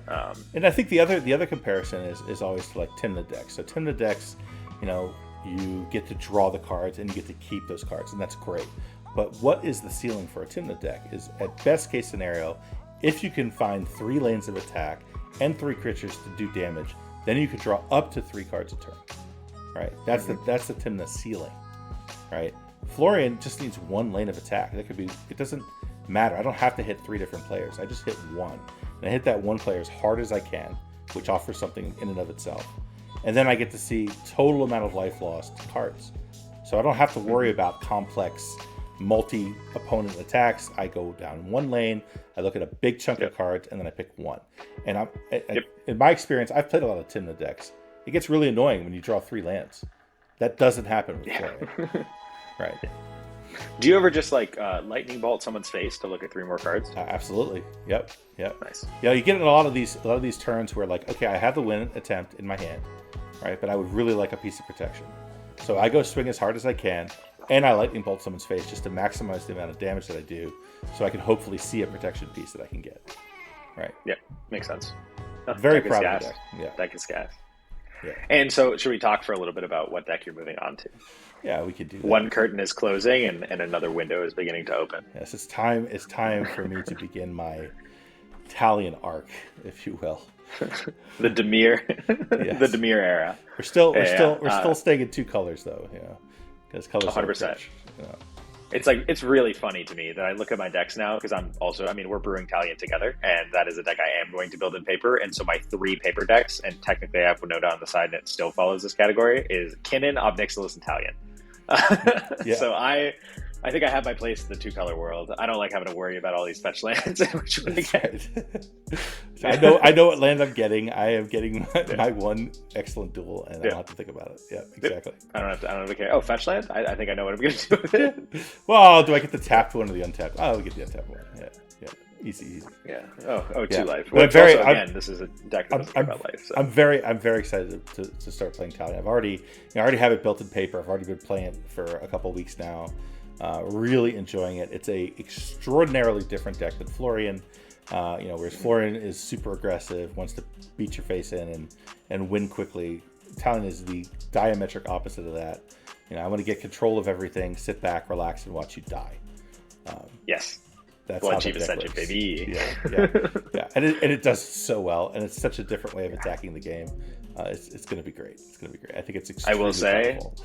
Speaker 2: And I think the other comparison is always to like Tymna decks. So Tymna decks, you get to draw the cards and you get to keep those cards, and that's great. But what is the ceiling for a Tymna deck is, at best case scenario, if you can find 3 lanes of attack and 3 creatures to do damage, then you could draw up to 3 cards a turn. Right. That's the Tymna ceiling. Right. Florian just needs 1 lane of attack. It doesn't matter. I don't have to hit 3 different players. I just hit 1. And I hit that 1 player as hard as I can, which offers something in and of itself. And then I get to see total amount of life lost cards. So I don't have to worry about complex multi-opponent attacks. I go down 1 lane, I look at a big chunk of cards, and then I pick 1. And in my experience, I've played a lot of Tymna decks. It gets really annoying when you draw 3 lands. That doesn't happen with Florian. Right.
Speaker 1: Do you ever just like lightning bolt someone's face to look at 3 more cards?
Speaker 2: Absolutely. Yep.
Speaker 1: Nice.
Speaker 2: Yeah, you get in a lot of these turns where like, okay, I have the win attempt in my hand, right? But I would really like a piece of protection. So I go swing as hard as I can, and I lightning bolt someone's face just to maximize the amount of damage that I do, so I can hopefully see a protection piece that I can get. Right.
Speaker 1: Yeah, makes sense.
Speaker 2: Very proud of the deck.
Speaker 1: Yeah. Deck is gas.
Speaker 2: Yeah.
Speaker 1: And so, should we talk for a little bit about what deck you're moving on to?
Speaker 2: Yeah, we could do that.
Speaker 1: One curtain is closing and another window is beginning to open.
Speaker 2: Yes, it's time for me to begin my Talion arc, if you will.
Speaker 1: The Demir, yes. The Demir era.
Speaker 2: We're still staying in 2 colors though, because colors
Speaker 1: 100%. It's really funny to me that I look at my decks now, because we're brewing Talion together, and that is a deck I am going to build in paper. And so my 3 paper decks, and technically I have Winota on the side and it still follows this category, is Kinnan, Obnixilis, and Talion. So I think I have my place in the 2-color world. I don't like having to worry about all these fetch lands and which one to get.
Speaker 2: Right. I know what land I'm getting. I am getting my 1 excellent duel, and I don't have to think about it. Yeah, exactly.
Speaker 1: I don't have to care. Oh, fetch land? I think I know what I'm going to do with it.
Speaker 2: Well, do I get the tapped one or the untapped? Oh, we get the untapped one. Yeah. Easy.
Speaker 1: Yeah. Oh, 2 life.
Speaker 2: But
Speaker 1: this is a deck that doesn't care about life. So.
Speaker 2: I'm very excited to start playing Talion. I already have it built in paper. I've already been playing it for a couple of weeks now. Really enjoying it. It's a extraordinarily different deck than Florian. Whereas Florian is super aggressive, wants to beat your face in and win quickly. Talion is the diametric opposite of that. I want to get control of everything, sit back, relax, and watch you die.
Speaker 1: Yes.
Speaker 2: That's how
Speaker 1: Chief Ascension, baby.
Speaker 2: Yeah. And it does so well, and it's such a different way of attacking the game. It's going to be great. It's going to be great. I think it's extremely
Speaker 1: I will say,
Speaker 2: powerful.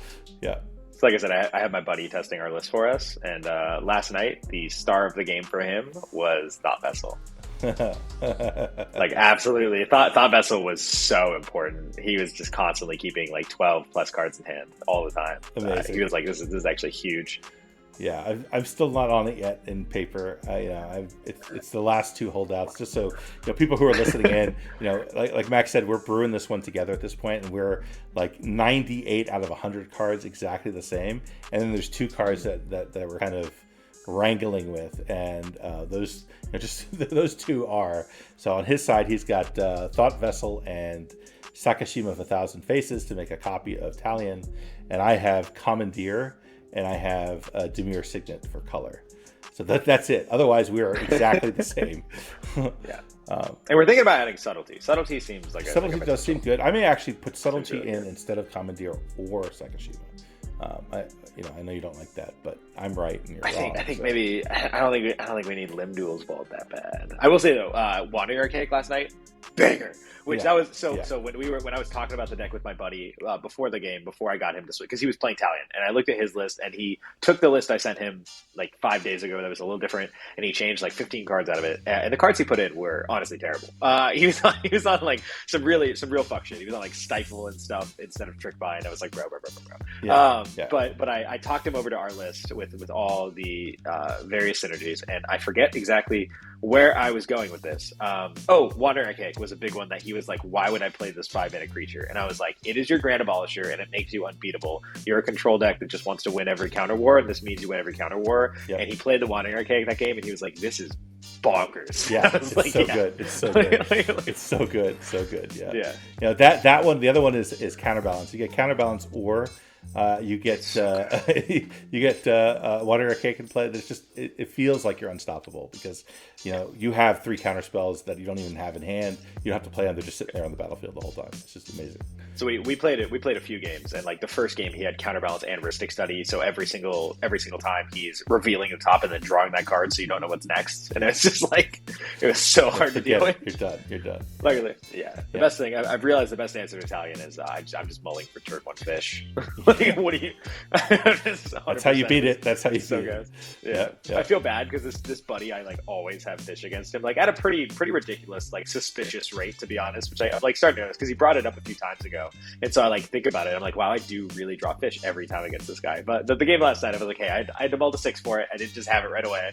Speaker 2: Yeah.
Speaker 1: So like I said, I had my buddy testing our list for us, and last night the star of the game for him was Thought Vessel. Like absolutely, Thought Vessel was so important. He was just constantly keeping like 12 plus cards in hand all the time. He was like, "This is actually huge."
Speaker 2: Yeah, I'm still not on it yet in paper. It's the last two holdouts. Just so people who are listening in, like Max said, we're brewing this one together at this point, and we're like 98 out of 100 cards exactly the same. And then there's two cards that we're kind of wrangling with, and those those two are. So on his side, he's got Thought Vessel and Sakashima of 1,000 Faces to make a copy of Talion, and I have Commandeer. And I have Demure Signet for color. So that's it. Otherwise, we are exactly the same.
Speaker 1: Yeah. And we're thinking about adding Subtlety. Subtlety seems like
Speaker 2: Subtlety does seem good. I may actually put Subtlety in instead of Commandeer or Sakashima. I know you don't like that, but I'm right and you're wrong.
Speaker 1: I think maybe I don't think we need Limb Duel's Vault that bad. I will say though, Wandering Archaic last night, banger. That was so when I was talking about the deck with my buddy before the game, before I got him to switch, because he was playing Talion, and I looked at his list, and he took the list I sent him like 5 days ago that was a little different, and he changed like 15 cards out of it, and the cards he put in were honestly terrible. He was on like some real fuck shit. He was on like Stifle and stuff instead of Trick Bind. I was like, bro. But I talked him over to our list with all the various synergies, and I forget exactly where I was going with this. Wandering Archaic was a big one that he was like, why would I play this 5-mana creature? And I was like, it is your Grand Abolisher, and it makes you unbeatable. You're a control deck that just wants to win every counter war, and this means you win every counter war. Yep. And he played the Wandering Archaic that game, and he was like, this is bonkers.
Speaker 2: Yeah, it's like, so good. It's so good. It's so good. So good. Yeah. That one. The other one is Counterbalance. You get Counterbalance, or you get Wandering Archaic in play. There's just it feels like you're unstoppable because you have 3 counter spells that you don't even have in hand. You don't have to play them; they're just sitting there on the battlefield the whole time. It's just amazing.
Speaker 1: So we played it. We played a few games, and like the first game, he had Counterbalance and Ristic Study. So every single time, he's revealing the top and then drawing that card, so you don't know what's next. And it's just like it was so hard to deal with.
Speaker 2: You're done.
Speaker 1: Luckily, the best thing I've realized the best answer to Italian is I'm just mulling for turn 1 fish. Like, what do you?
Speaker 2: That's how you beat it. That's how you beat it.
Speaker 1: Yeah. I feel bad because this buddy, I like always have fish against him, like at a pretty ridiculous, like suspicious rate, to be honest. Which I'm like starting to notice because he brought it up a few times ago, and so I like think about it. I'm like, wow, I do really draw fish every time against this guy. But the game last night, I was like, hey, I had to mull to 6 for it. I didn't just have it right away.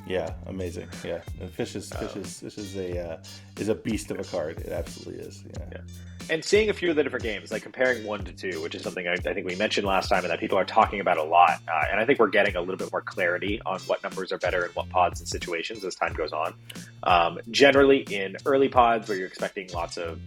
Speaker 2: Yeah, amazing. Yeah, and fish is a beast of a card. It absolutely is. Yeah.
Speaker 1: And seeing a few of the different games, like comparing 1 to 2, which is something I think we mentioned last time, and that people are talking about a lot. And I think we're getting a little bit more clarity on what numbers are better in what pods and situations as time goes on. Generally, in early pods where you're expecting lots of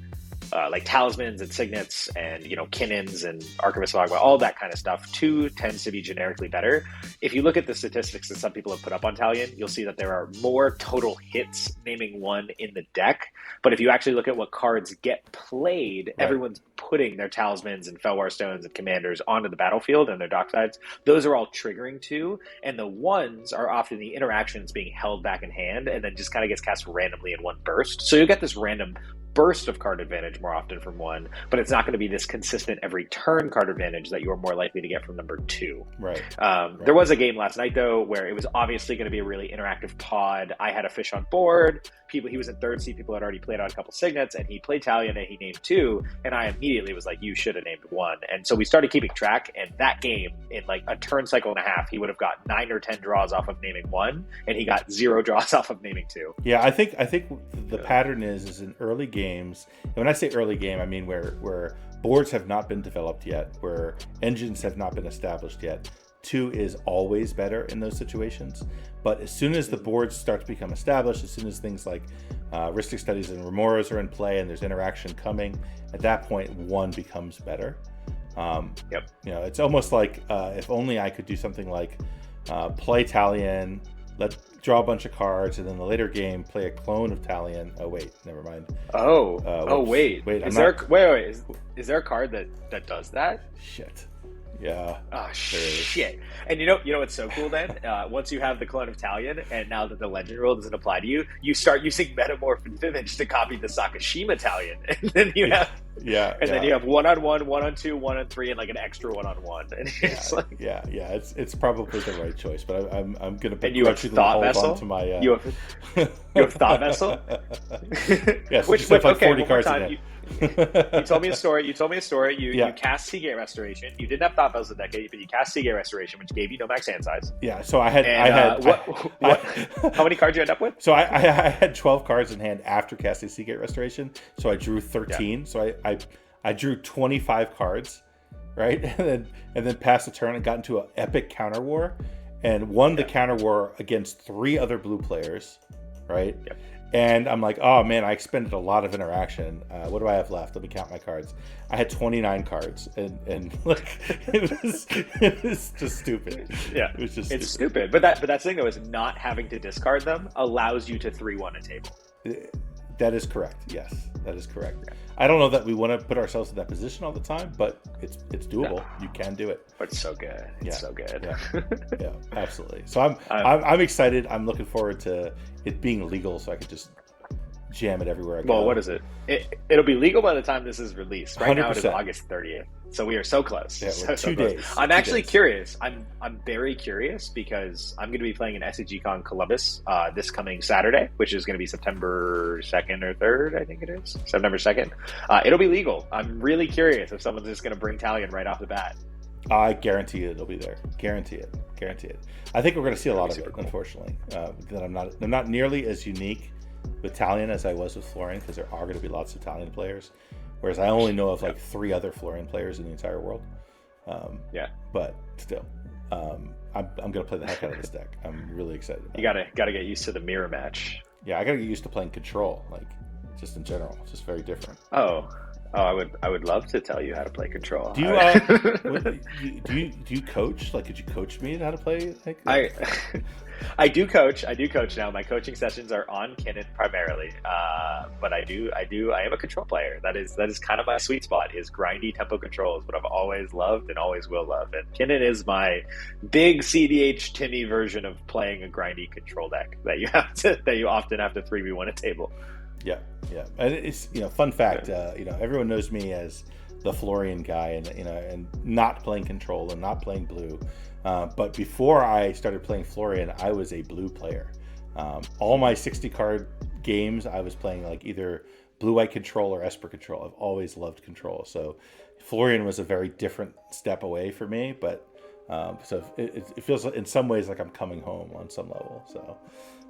Speaker 1: like talismans and signets and Kinnons and Archivist of Agua, all that kind of stuff, 2 tends to be generically better. If you look at the statistics that some people have put up on Talion, you'll see that there are more total hits naming 1 in the deck. But if you actually look at what cards get played, right, everyone's putting their talismans and Felwar Stones and commanders onto the battlefield and their docksides. Those are all triggering 2, and the 1s are often the interactions being held back in hand and then just kind of gets cast randomly in one burst. So you'll get this random burst of card advantage more often from 1, but it's not going to be this consistent every turn card advantage that you are more likely to get from number 2.
Speaker 2: Right.
Speaker 1: There was a game last night though where it was obviously going to be a really interactive pod. I had a fish on board. He was in 3rd seat. People had already played on a couple signets, and he played Talion and he named 2, and I immediately was like, you should have named 1. And so we started keeping track, and that game in like a turn cycle and a half, he would have got 9 or 10 draws off of naming 1, and he got 0 draws off of naming 2.
Speaker 2: Yeah, I think the pattern is in early games, and when I say early game, I mean where boards have not been developed yet, where engines have not been established yet. 2 is always better in those situations. But as soon as the boards start to become established, as soon as things like Ristic Studies and Remoras are in play and there's interaction coming, at that point 1 becomes better.
Speaker 1: Yep.
Speaker 2: It's almost like if only I could do something like play Talion, draw a bunch of cards, and then the later game play a clone of Talion. Oh wait, never mind.
Speaker 1: Wait. Is there a card that does that?
Speaker 2: Shit. Yeah.
Speaker 1: Oh shit! And you know what's so cool then? Once you have the clone of Talion, and now that the legend rule doesn't apply to you, you start using Metamorph and Vivage to copy the Sakashima Talion, and then you have then you have 1-on-1, 1-on-2, 1-on-3, and like an extra 1-on-1. And it's
Speaker 2: it's probably the right choice, but I'm gonna put
Speaker 1: and you have Thought Vessel
Speaker 2: to my
Speaker 1: you have Thought Vessel.
Speaker 2: Yes,
Speaker 1: which
Speaker 2: like
Speaker 1: okay,
Speaker 2: 40 cards in it.
Speaker 1: You told me a story. You cast Seagate Restoration. You didn't have Thought Vessel Decade, but you cast Seagate Restoration, which gave you no max hand size.
Speaker 2: Yeah, so I had
Speaker 1: how many cards you end up with?
Speaker 2: So I had 12 cards in hand after casting Seagate Restoration, so I drew 13. Yeah. So I drew 25 cards, right, and then passed the turn and got into an epic counter war, and won the counter war against 3 other blue players, right. Yep. And I'm like, oh man, I expended a lot of interaction. What do I have left? Let me count my cards. I had 29 cards, and like it was just stupid.
Speaker 1: Yeah, it's stupid. But that thing though is not having to discard them allows you to 3-1 a table.
Speaker 2: That is correct. Yes, that is correct. Yeah. I don't know that we want to put ourselves in that position all the time, but it's doable. No. You can do it.
Speaker 1: But it's so good. It's so good.
Speaker 2: Yeah, absolutely. So I'm excited. I'm looking forward to it being legal, so I could just jam it everywhere I go.
Speaker 1: Well, what is it? It'll be legal by the time this is released. Right 100%. Now it is August 30th. So we are so close.
Speaker 2: Yeah,
Speaker 1: so
Speaker 2: 2 days.
Speaker 1: I'm actually curious. I'm very curious because I'm going to be playing in SCGCon Columbus this coming Saturday, which is going to be September 2nd or 3rd, I think it is. September 2nd. It'll be legal. I'm really curious if someone's just going to bring Talion right off the bat.
Speaker 2: I guarantee you it'll be there. Guarantee it. I think we're going to see a lot of it, cool. Unfortunately. That I'm not nearly as unique with Talion as I was with Florian, because there are going to be lots of Talion players, whereas I only know of like 3 other Florian players in the entire world. But still, I'm going to play the heck out of this deck. I'm really excited about
Speaker 1: it. You gotta get used to the mirror match.
Speaker 2: Yeah, I got to get used to playing control, like just in general. It's just very different.
Speaker 1: I would love to tell you how to play control.
Speaker 2: Do you do you coach? Like, could you coach me how to play?
Speaker 1: I do coach now. My coaching sessions are on Kinnan primarily, but I am a control player. That is kind of my sweet spot. Is grindy tempo control is what I've always loved and always will love. And Kinnan is my big CDH Timmy version of playing a grindy control deck that you often have to 3v1 a table.
Speaker 2: Yeah, and it's fun fact. Everyone knows me as the Florian guy, and not playing control and not playing blue. But before I started playing Florian, I was a blue player. All my 60 card games, I was playing like either blue-white control or Esper control. I've always loved control, so Florian was a very different step away for me. But so it feels in some ways like I'm coming home on some level. So.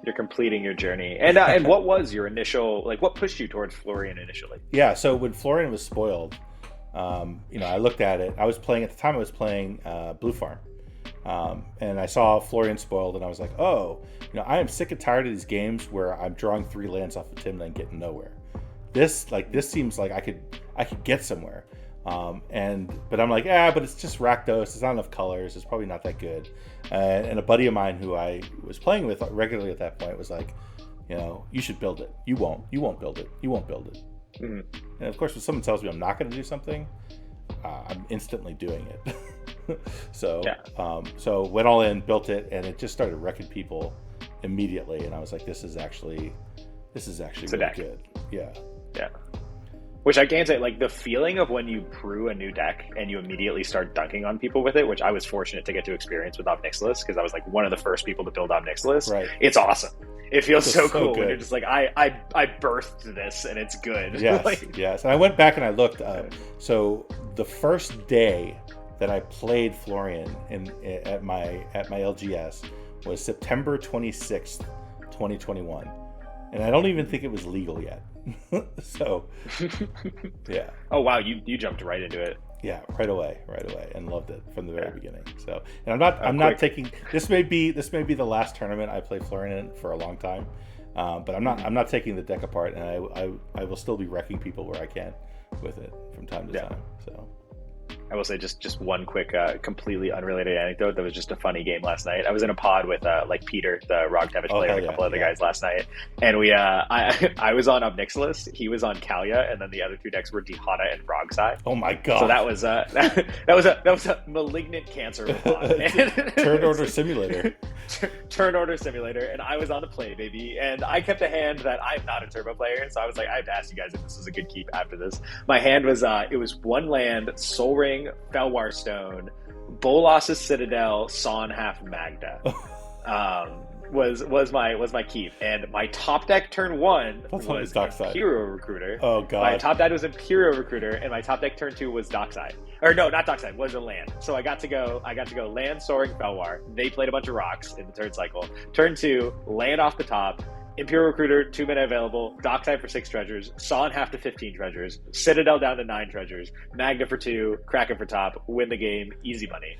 Speaker 1: You're completing your journey. And what was your initial, what pushed you towards Florian initially?
Speaker 2: Yeah, so when Florian was spoiled, I looked at it. I was playing Blue Farm. And I saw Florian spoiled, and I was like, I am sick and tired of these games where I'm drawing 3 lands off of Tim and getting nowhere. This seems like I could get somewhere. But I'm like, but it's just Rakdos. It's not enough colors. It's probably not that good. And a buddy of mine who I was playing with regularly at that point was like, you should build it. You won't build it. You won't build it. Mm-hmm. And of course, when someone tells me I'm not going to do something, I'm instantly doing it. So went all in, built it, and it just started wrecking people immediately. And I was like, this is actually really good. Yeah.
Speaker 1: Which I can say, the feeling of when you brew a new deck and you immediately start dunking on people with it, which I was fortunate to get to experience with Omnixilus, because I was one of the first people to build Omnixilus. Right. It's awesome. It feels so cool when you're just like, I birthed this and it's good.
Speaker 2: Yes, yes. And I went back and I looked. So the first day that I played Florian at my LGS was September 26th, 2021. And I don't even think it was legal yet. So, yeah.
Speaker 1: Oh wow, you jumped right into it.
Speaker 2: Yeah, right away, and loved it from the very beginning. So, and I'm not taking this may be the last tournament I play Florian in for a long time, but I'm not taking the deck apart, and I will still be wrecking people where I can with it from time to time. So,
Speaker 1: I will say just one quick, completely unrelated anecdote that was just a funny game last night. I was in a pod with like Peter, the Rogue Tevich player, and a couple other guys last night, and we I was on Obnixilis, he was on Kalia, and then the other two decks were Dihana and Rogsai.
Speaker 2: Oh my god!
Speaker 1: So that was that was a malignant cancer pod.
Speaker 2: Turn order simulator.
Speaker 1: Turn order simulator, and I was on the play, baby, and I kept a hand that I'm not a turbo player, so I was like, I have to ask you guys if this was a good keep after this. My hand was it was one land, Soul Ring, Felwar Stone, Bolas's Citadel, Son half Magda. Was my keep, and my top deck turn one was Imperial Recruiter.
Speaker 2: Oh god!
Speaker 1: My top deck was Imperial Recruiter, and my top deck turn two was Dockside. Or no, not Dockside, was a land. So I got to go land, Soaring, Felwar. They played a bunch of rocks in the turn cycle. Turn two, land off the top. Imperial Recruiter, 2 mana available. Dockside for 6 treasures. Son half to 15 treasures. Citadel down to 9 treasures. Magda for 2. Kraken for top. Win the game. Easy money.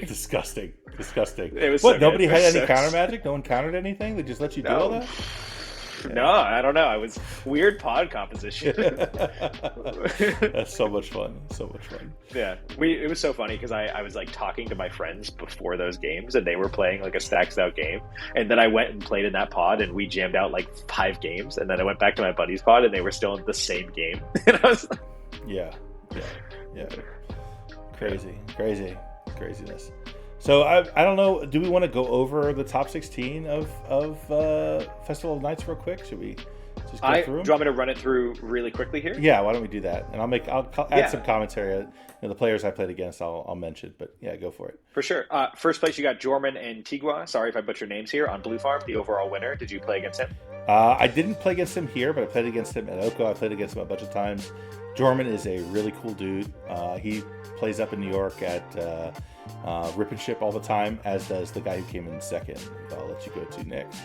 Speaker 2: Disgusting.
Speaker 1: It was
Speaker 2: what? Nobody had any counter magic? No one countered anything? They just let you do all that?
Speaker 1: Yeah. No, I don't know. I was weird pod composition.
Speaker 2: That's so much fun.
Speaker 1: Yeah, it was so funny because I was like talking to my friends before those games, and they were playing like a stacked out game, and then I went and played in that pod, and we jammed out like 5 games, and then I went back to my buddy's pod, and they were still in the same game, and I was like,
Speaker 2: yeah, craziness. So I don't know. Do we want to go over the top 16 of Festival of Nights real quick? Should we just go through them?
Speaker 1: Do you want me to run it through really quickly here?
Speaker 2: Yeah, why don't we do that? And I'll add some commentary. The players I played against, I'll mention. But yeah, go for it.
Speaker 1: For sure. First place, you got Jorman and Tigua. Sorry if I butcher names here. On Blue Farm, the overall winner. Did you play against him?
Speaker 2: I didn't play against him here, but I played against him at Oko. I played against him a bunch of times. Jorman is a really cool dude. He plays up in New York at Rip and Ship all the time, as does the guy who came in second. I'll let you go to next.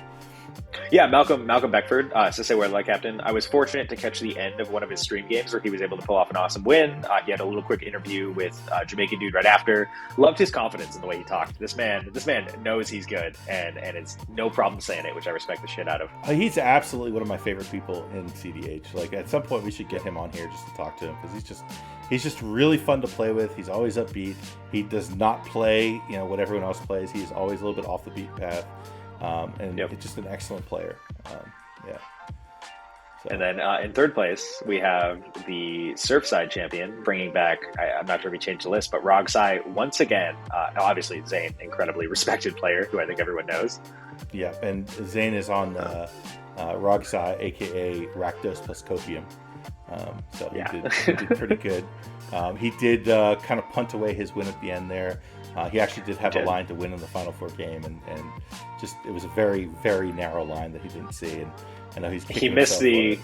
Speaker 1: Yeah, Malcolm Beckford, Sisei Weatherlight Captain. I was fortunate to catch the end of one of his stream games where he was able to pull off an awesome win. He had a little quick interview with Jamaican dude right after. Loved his confidence in the way he talked. This man knows he's good, and it's no problem saying it, which I respect the shit out of.
Speaker 2: He's absolutely one of my favorite people in CDH. Like at some point we should get him on here just to talk to him, because he's just really fun to play with. He's always upbeat. He does not play what everyone else plays. He's always a little bit off the beaten path. It's just an excellent player. So.
Speaker 1: And then in third place, we have the Surfside champion, bringing back, I'm not sure if he changed the list, but Rogsai once again. Obviously, Zane, incredibly respected player who I think everyone knows.
Speaker 2: Yeah, and Zane is on Rogsai, a.k.a. Rakdos plus Copium. So he did pretty good. He did kind of punt away his win at the end there. He actually did have a line to win in the Final Four game, and just it was a very, very narrow line that he didn't see. And I know he missed the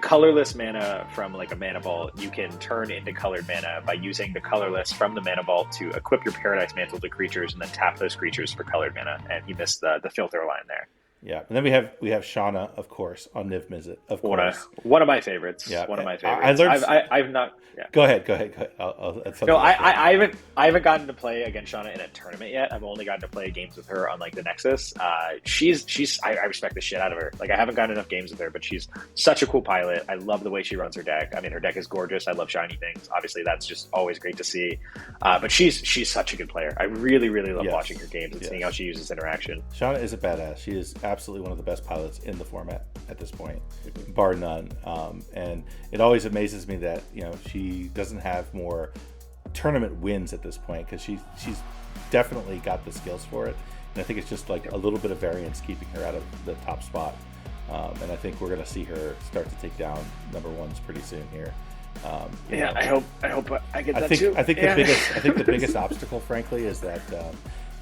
Speaker 2: colorless mana from like a mana vault. You can turn into colored mana by using the colorless from the mana vault to equip your Paradise Mantle to creatures and then tap those creatures for colored mana. And he missed the filter line there. Yeah, and then we have Shauna, of course, on Niv Mizzet, of course.
Speaker 1: One of my favorites.
Speaker 2: Yeah,
Speaker 1: one of my favorites. I've not. Yeah.
Speaker 2: Go ahead.
Speaker 1: I haven't gotten to play against Shauna in a tournament yet. I've only gotten to play games with her on like the Nexus. I respect the shit out of her. Like I haven't gotten enough games with her, but she's such a cool pilot. I love the way she runs her deck. I mean, her deck is gorgeous. I love shiny things. Obviously, that's just always great to see. But she's such a good player. I really, really love watching her games and seeing how she uses interaction.
Speaker 2: Shauna is a badass. She is absolutely one of the best pilots in the format at this point, bar none. And it always amazes me that she doesn't have more tournament wins at this point, because she's definitely got the skills for it. And I think it's just like a little bit of variance keeping her out of the top spot. And I think we're going to see her start to take down number ones pretty soon here.
Speaker 1: I hope I get that too.
Speaker 2: I think the biggest obstacle, frankly, is that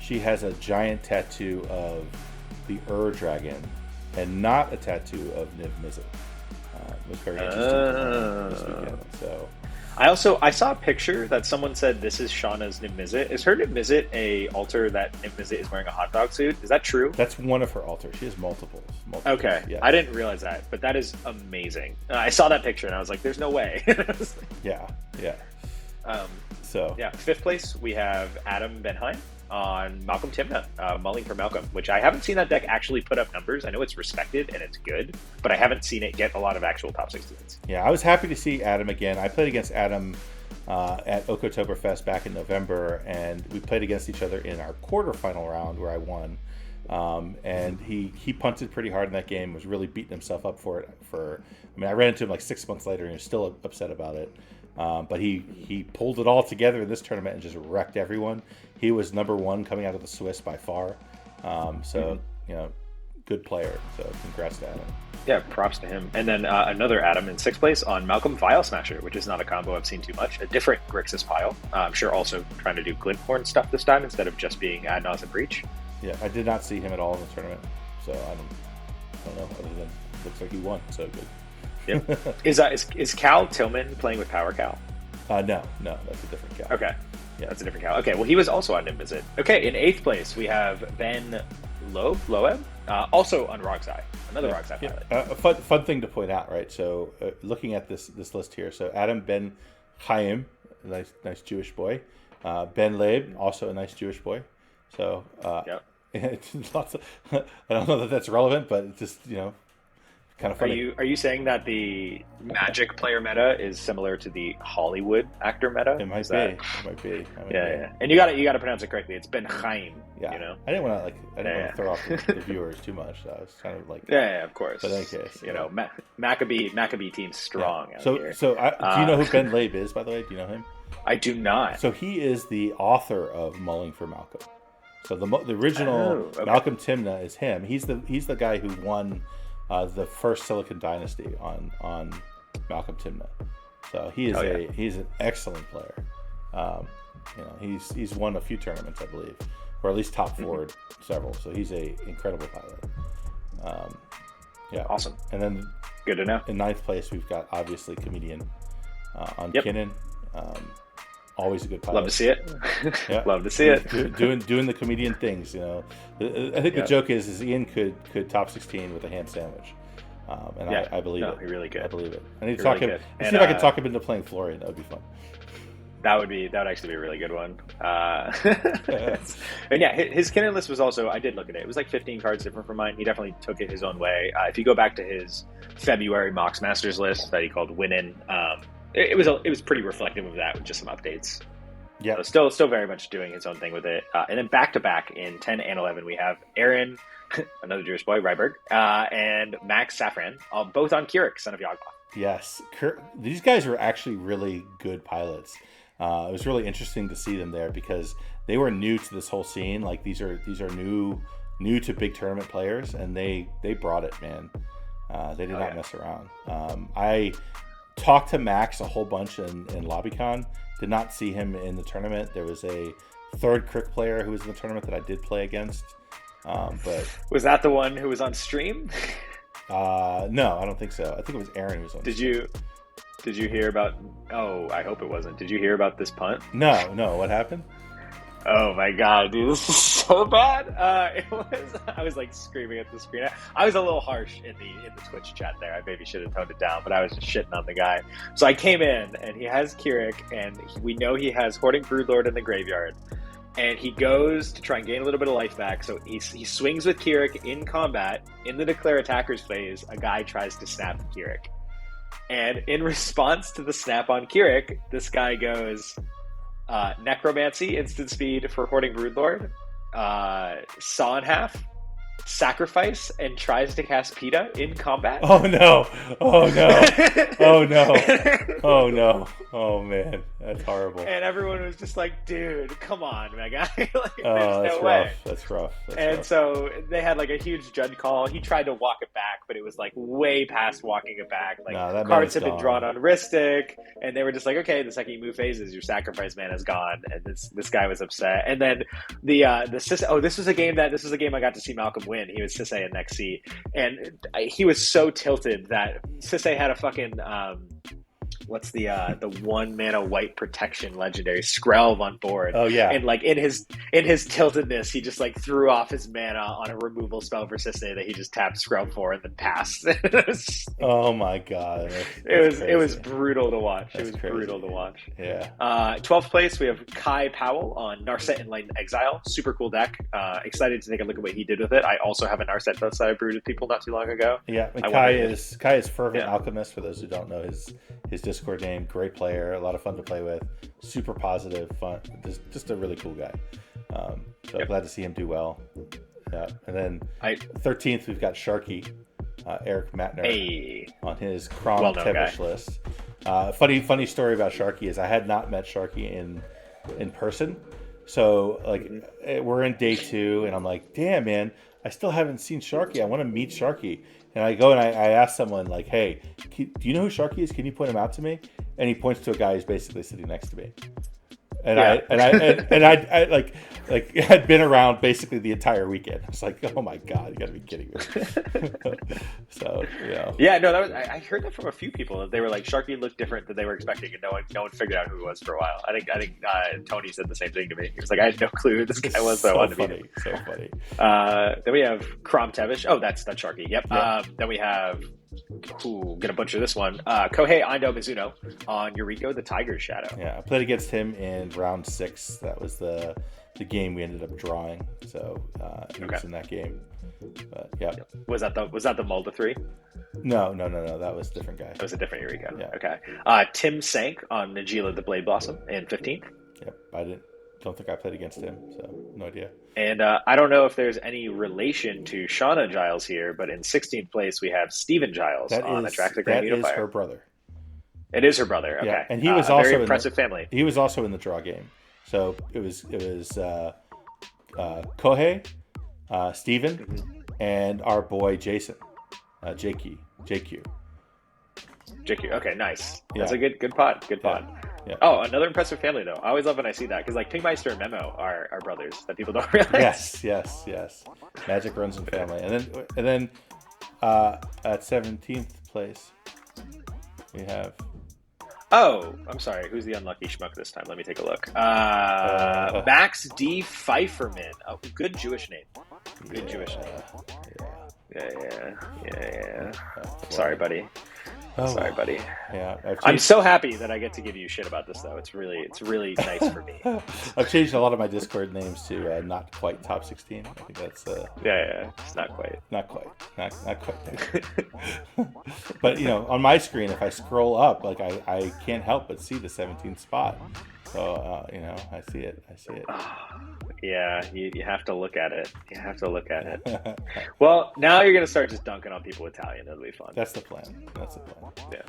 Speaker 2: she has a giant tattoo of the Dragon and not a tattoo of Niv Mizzet. It was very interesting this weekend. So
Speaker 1: I saw a picture that someone said this is Shauna's Niv Mizzet. Is her Niv Mizzet a altar that Niv Mizzet is wearing a hot dog suit? Is that true?
Speaker 2: That's one of her altars. She has multiples.
Speaker 1: Okay, yeah. I didn't realize that, but that is amazing. I saw that picture and I was like, "There's no way."
Speaker 2: Yeah.
Speaker 1: Fifth place we have Adam Benheim on Malcolm Timna, mulling for Malcolm, which I haven't seen that deck actually put up numbers. I know it's respected and it's good, but I haven't seen it get a lot of actual top 16s.
Speaker 2: Yeah, I was happy to see Adam again. I played against Adam at Oktoberfest back in November, and we played against each other in our quarterfinal round where I won. And he punted pretty hard in that game, was really beating himself up for it. I ran into him like 6 months later and he was still upset about it. But he pulled it all together in this tournament and just wrecked everyone. He was number one coming out of the Swiss by far. Good player. So congrats to Adam.
Speaker 1: Yeah, props to him. And then another Adam in 6th place on Malcolm File Smasher, which is not a combo I've seen too much. A different Grixis pile. I'm sure also trying to do Glinthorn stuff this time instead of just being Ad Nauseam Breach.
Speaker 2: Yeah, I did not see him at all in the tournament, so I don't know. Other than looks like he won, so good.
Speaker 1: Yep. Is Cal Tillman playing with Power Cal?
Speaker 2: No, that's a different Cal.
Speaker 1: Okay, yeah, that's a different Cal. Okay, well he was also on Nimbizit. Okay, in 8th place we have Ben Loeb, also on Rogsai, another Rogsai pilot.
Speaker 2: A fun thing to point out, right? So looking at this list here, so Adam Ben Chaim, nice Jewish boy. Ben Leib, also a nice Jewish boy. So it's lots of, I don't know that that's relevant, but it's just kind of funny.
Speaker 1: Are you saying that the Magic player meta is similar to the Hollywood actor meta?
Speaker 2: It might be.
Speaker 1: Yeah. And you got to pronounce it correctly. It's Ben Chaim.
Speaker 2: Yeah. I didn't want to throw off the viewers too much. So I was kind of like.
Speaker 1: Yeah, of course.
Speaker 2: But in any case,
Speaker 1: Maccabee team strong.
Speaker 2: Yeah.
Speaker 1: Out
Speaker 2: so
Speaker 1: here.
Speaker 2: Do you know who Ben Leib is? By the way, do you know him?
Speaker 1: I do not.
Speaker 2: So he is the author of Mulling for Malcolm. So the original Malcolm Timna is him. He's the guy who won the first Silicon Dynasty on Malcolm Timna. So he's an excellent player. He's won a few tournaments, I believe, or at least top four several. So he's a incredible pilot.
Speaker 1: Awesome.
Speaker 2: And then
Speaker 1: good to know.
Speaker 2: In 9th place, we've got obviously Comedian on Kinnan. Always a good pilot.
Speaker 1: Love to see it.
Speaker 2: Yeah.
Speaker 1: Love to see it.
Speaker 2: Doing the comedian things, I think the joke is Ian could top 16 with a ham sandwich, I believe it.
Speaker 1: He really could.
Speaker 2: I believe it. I need to
Speaker 1: talk
Speaker 2: him. See if I can talk him into playing Florian. That would be fun.
Speaker 1: That would actually be a really good one. And yeah, his Kinnan list was also, I did look at it. It was like 15 cards different from mine. He definitely took it his own way. If you go back to his February Mox Masters list that he called Winnin', it was pretty reflective of that with just some updates.
Speaker 2: Yeah,
Speaker 1: so still very much doing his own thing with it. And then back to back in 10 and 11, we have Aaron, another Jewish boy, Ryberg, and Max Safran, both on Keurig, son of Yagmoth.
Speaker 2: Yes, these guys were actually really good pilots. It was really interesting to see them there because they were new to this whole scene. Like these are new to big tournament players, and they brought it, man. They did not mess around. I talked to Max a whole bunch in LobbyCon. Did not see him in the tournament. There was a third Crick player who was in the tournament that I did play against. But
Speaker 1: was that the one who was on stream?
Speaker 2: No, I don't think so. I think it was Aaron who was on stream.
Speaker 1: Did you hear about? Oh, I hope it wasn't. Did you hear about this punt?
Speaker 2: No. What happened?
Speaker 1: Oh my god, dude, this is so bad. I was like screaming at the screen. I was a little harsh in the Twitch chat there. I maybe should have toned it down, but I was just shitting on the guy. So I came in, and he has Keurig, and we know he has Hoarding Broodlord in the graveyard. And he goes to try and gain a little bit of life back. So he swings with Keurig in combat. In the Declare Attackers phase, a guy tries to snap Keurig. And in response to the snap on Keurig, this guy goes... Necromancy, instant speed for Hoarding Broodlord, Saw in Half, Sacrifice, and tries to cast PETA in combat.
Speaker 2: Oh no! Oh no! Oh man, that's horrible.
Speaker 1: And everyone was just like, "Dude, come on, my guy!" Like,
Speaker 2: that's
Speaker 1: no
Speaker 2: rough.
Speaker 1: way.
Speaker 2: That's rough.
Speaker 1: So they had like a huge judge call. He tried to walk it back, but it was like way past walking it back. Like cards had been drawn on Ristic, and they were just like, "Okay, the second you move phases, your sacrifice mana is gone." And this guy was upset. And then this was a game I got to see Malcolm win. He was Sisei in next seat, and he was so tilted that Sisei had a fucking what's the 1 mana white protection legendary Skrelv on board.
Speaker 2: Oh yeah.
Speaker 1: And like in his tiltedness, he just like threw off his mana on a removal spell for Sisei that he just tapped Skrelv for and then passed.
Speaker 2: Oh my god.
Speaker 1: It was brutal to watch.
Speaker 2: That's crazy.
Speaker 1: Brutal to watch.
Speaker 2: Yeah.
Speaker 1: 12th place, we have Kai Powell on Narset Enlightened Exile. Super cool deck. Excited to take a look at what he did with it. I also have a Narset that I brewed with people not too long ago.
Speaker 2: Yeah. Kai is Fervent Alchemist, for those who don't know his Discord name. Great player, a lot of fun to play with. Super positive, fun. Just a really cool guy. So glad to see him do well. Yeah, and then 13th we've got Sharky, Eric Matner on his Krom Tevish list. Funny story about Sharky is I had not met Sharky in person. So like we're in day 2 and I'm like, damn man, I still haven't seen Sharky. I want to meet Sharky. And I go and I ask someone like, hey, do you know who Sharky is? Can you point him out to me? And he points to a guy who's basically sitting next to me. And I like had been around basically the entire weekend. I was like, oh my god, you got to be kidding me. So
Speaker 1: yeah, no, that was I heard that from a few people. They were like, Sharky looked different than they were expecting, and no one figured out who he was for a while. I think Tony said the same thing to me. He was like, I had no clue who this guy was, so I wanted to meet him.
Speaker 2: So funny.
Speaker 1: Then we have Krom Tevish. Oh, that's Sharky. Yep. Then we have. Gonna butcher this one. Kohei Ando Mizuno on Yuriko the Tiger's Shadow.
Speaker 2: Yeah, I played against him in round 6. That was the game we ended up drawing. So he was in that game. But yeah.
Speaker 1: Was that the Mulda 3?
Speaker 2: No. That was a different guy.
Speaker 1: It was a different Yuriko.
Speaker 2: Yeah.
Speaker 1: Okay. Tim Sank on Najila the Blade Blossom in 15th.
Speaker 2: Yep. I don't think I played against him, so no idea.
Speaker 1: And I don't know if there's any relation to Shauna Giles here, but in 16th place we have Steven Giles on Attractive Grand Unifier.
Speaker 2: That is her brother.
Speaker 1: It is her brother. Okay,
Speaker 2: yeah, and he was also
Speaker 1: very impressive family.
Speaker 2: He was also in the draw game, so it was Kohei, Steven, and our boy Jason, JQ.
Speaker 1: Okay, nice.
Speaker 2: Yeah.
Speaker 1: That's a good pod. Good pod.
Speaker 2: Yeah.
Speaker 1: Oh, another impressive family though. I always love when I see that because like Pingmeister and Memo are brothers that people don't realize.
Speaker 2: Yes. Magic runs in family, and then at 17th place we have.
Speaker 1: Oh, I'm sorry. Who's the unlucky schmuck this time? Let me take a look. Max D. Pfeifferman. Oh, good Jewish name. Good Jewish name. Yeah. Sorry, buddy. Sorry, buddy.
Speaker 2: Yeah,
Speaker 1: I'm so happy that I get to give you shit about this, though. It's really nice for me.
Speaker 2: I've changed a lot of my Discord names to not quite top 16. I think that's
Speaker 1: it's not quite
Speaker 2: not quite there. But on my screen, if I scroll up, like I can't help but see the 17th spot. So I see it.
Speaker 1: Yeah, you have to look at it. Well, now you're gonna start just dunking on people with Talion. That'll be fun.
Speaker 2: That's the plan.
Speaker 1: Yeah.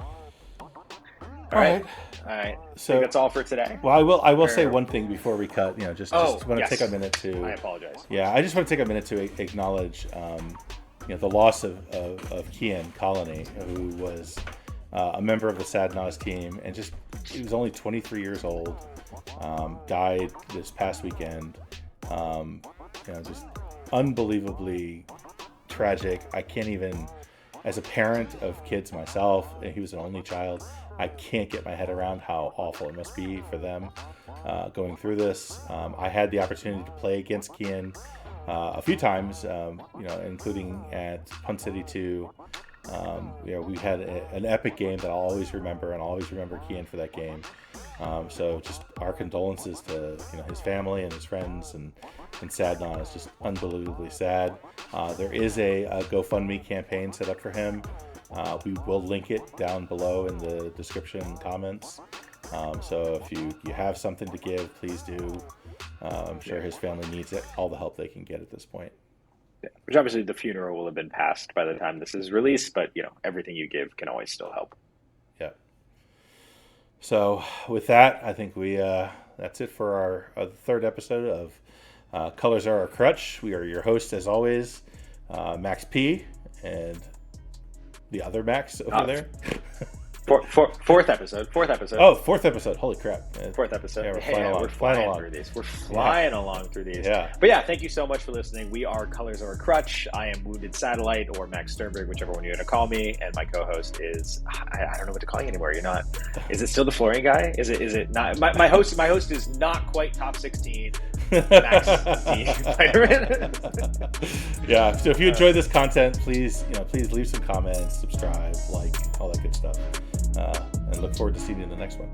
Speaker 1: All right. So that's all for today.
Speaker 2: Well, I will say one thing before we cut. Just want to take a minute to.
Speaker 1: I apologize.
Speaker 2: Yeah, I just want to take a minute to acknowledge, the loss of Cian Colony, who was a member of the Sad Nas team, and he was only 23 years old. Died this past weekend. Just unbelievably tragic. I can't even, as a parent of kids myself, and he was an only child, I can't get my head around how awful it must be for them going through this. I had the opportunity to play against Cian a few times, including at Punt City 2. We had an epic game that I'll always remember, and I'll always remember Cian for that game. So just our condolences to his family and his friends, and Sad Nas is just unbelievably sad. There is a GoFundMe campaign set up for him. We will link it down below in the description comments. So if you have something to give, please do. I'm sure his family needs all the help they can get at this point.
Speaker 1: Yeah. Which obviously the funeral will have been passed by the time this is released, but everything you give can always still help.
Speaker 2: Yeah. So with that, I think that's it for our third episode of Colors Are Our Crutch. We are your hosts as always, Max P, and the other Max over there.
Speaker 1: Fourth episode.
Speaker 2: Oh, fourth episode. Holy crap.
Speaker 1: Fourth episode.
Speaker 2: Yeah, we're flying along
Speaker 1: through these. We're flying along through these.
Speaker 2: Yeah.
Speaker 1: But yeah, thank you so much for listening. We are Colors Are a Crutch. I am Wounded Satellite, or Max Sternberg, whichever one you're going to call me. And my co-host is, I don't know what to call you anymore. You're not, is it still the Florian guy? Is it not? My host is not quite top 16. Max D. Spider-Man.
Speaker 2: Yeah. So if you enjoyed this content, please leave some comments, subscribe, like, all that good stuff. And look forward to seeing you in the next one.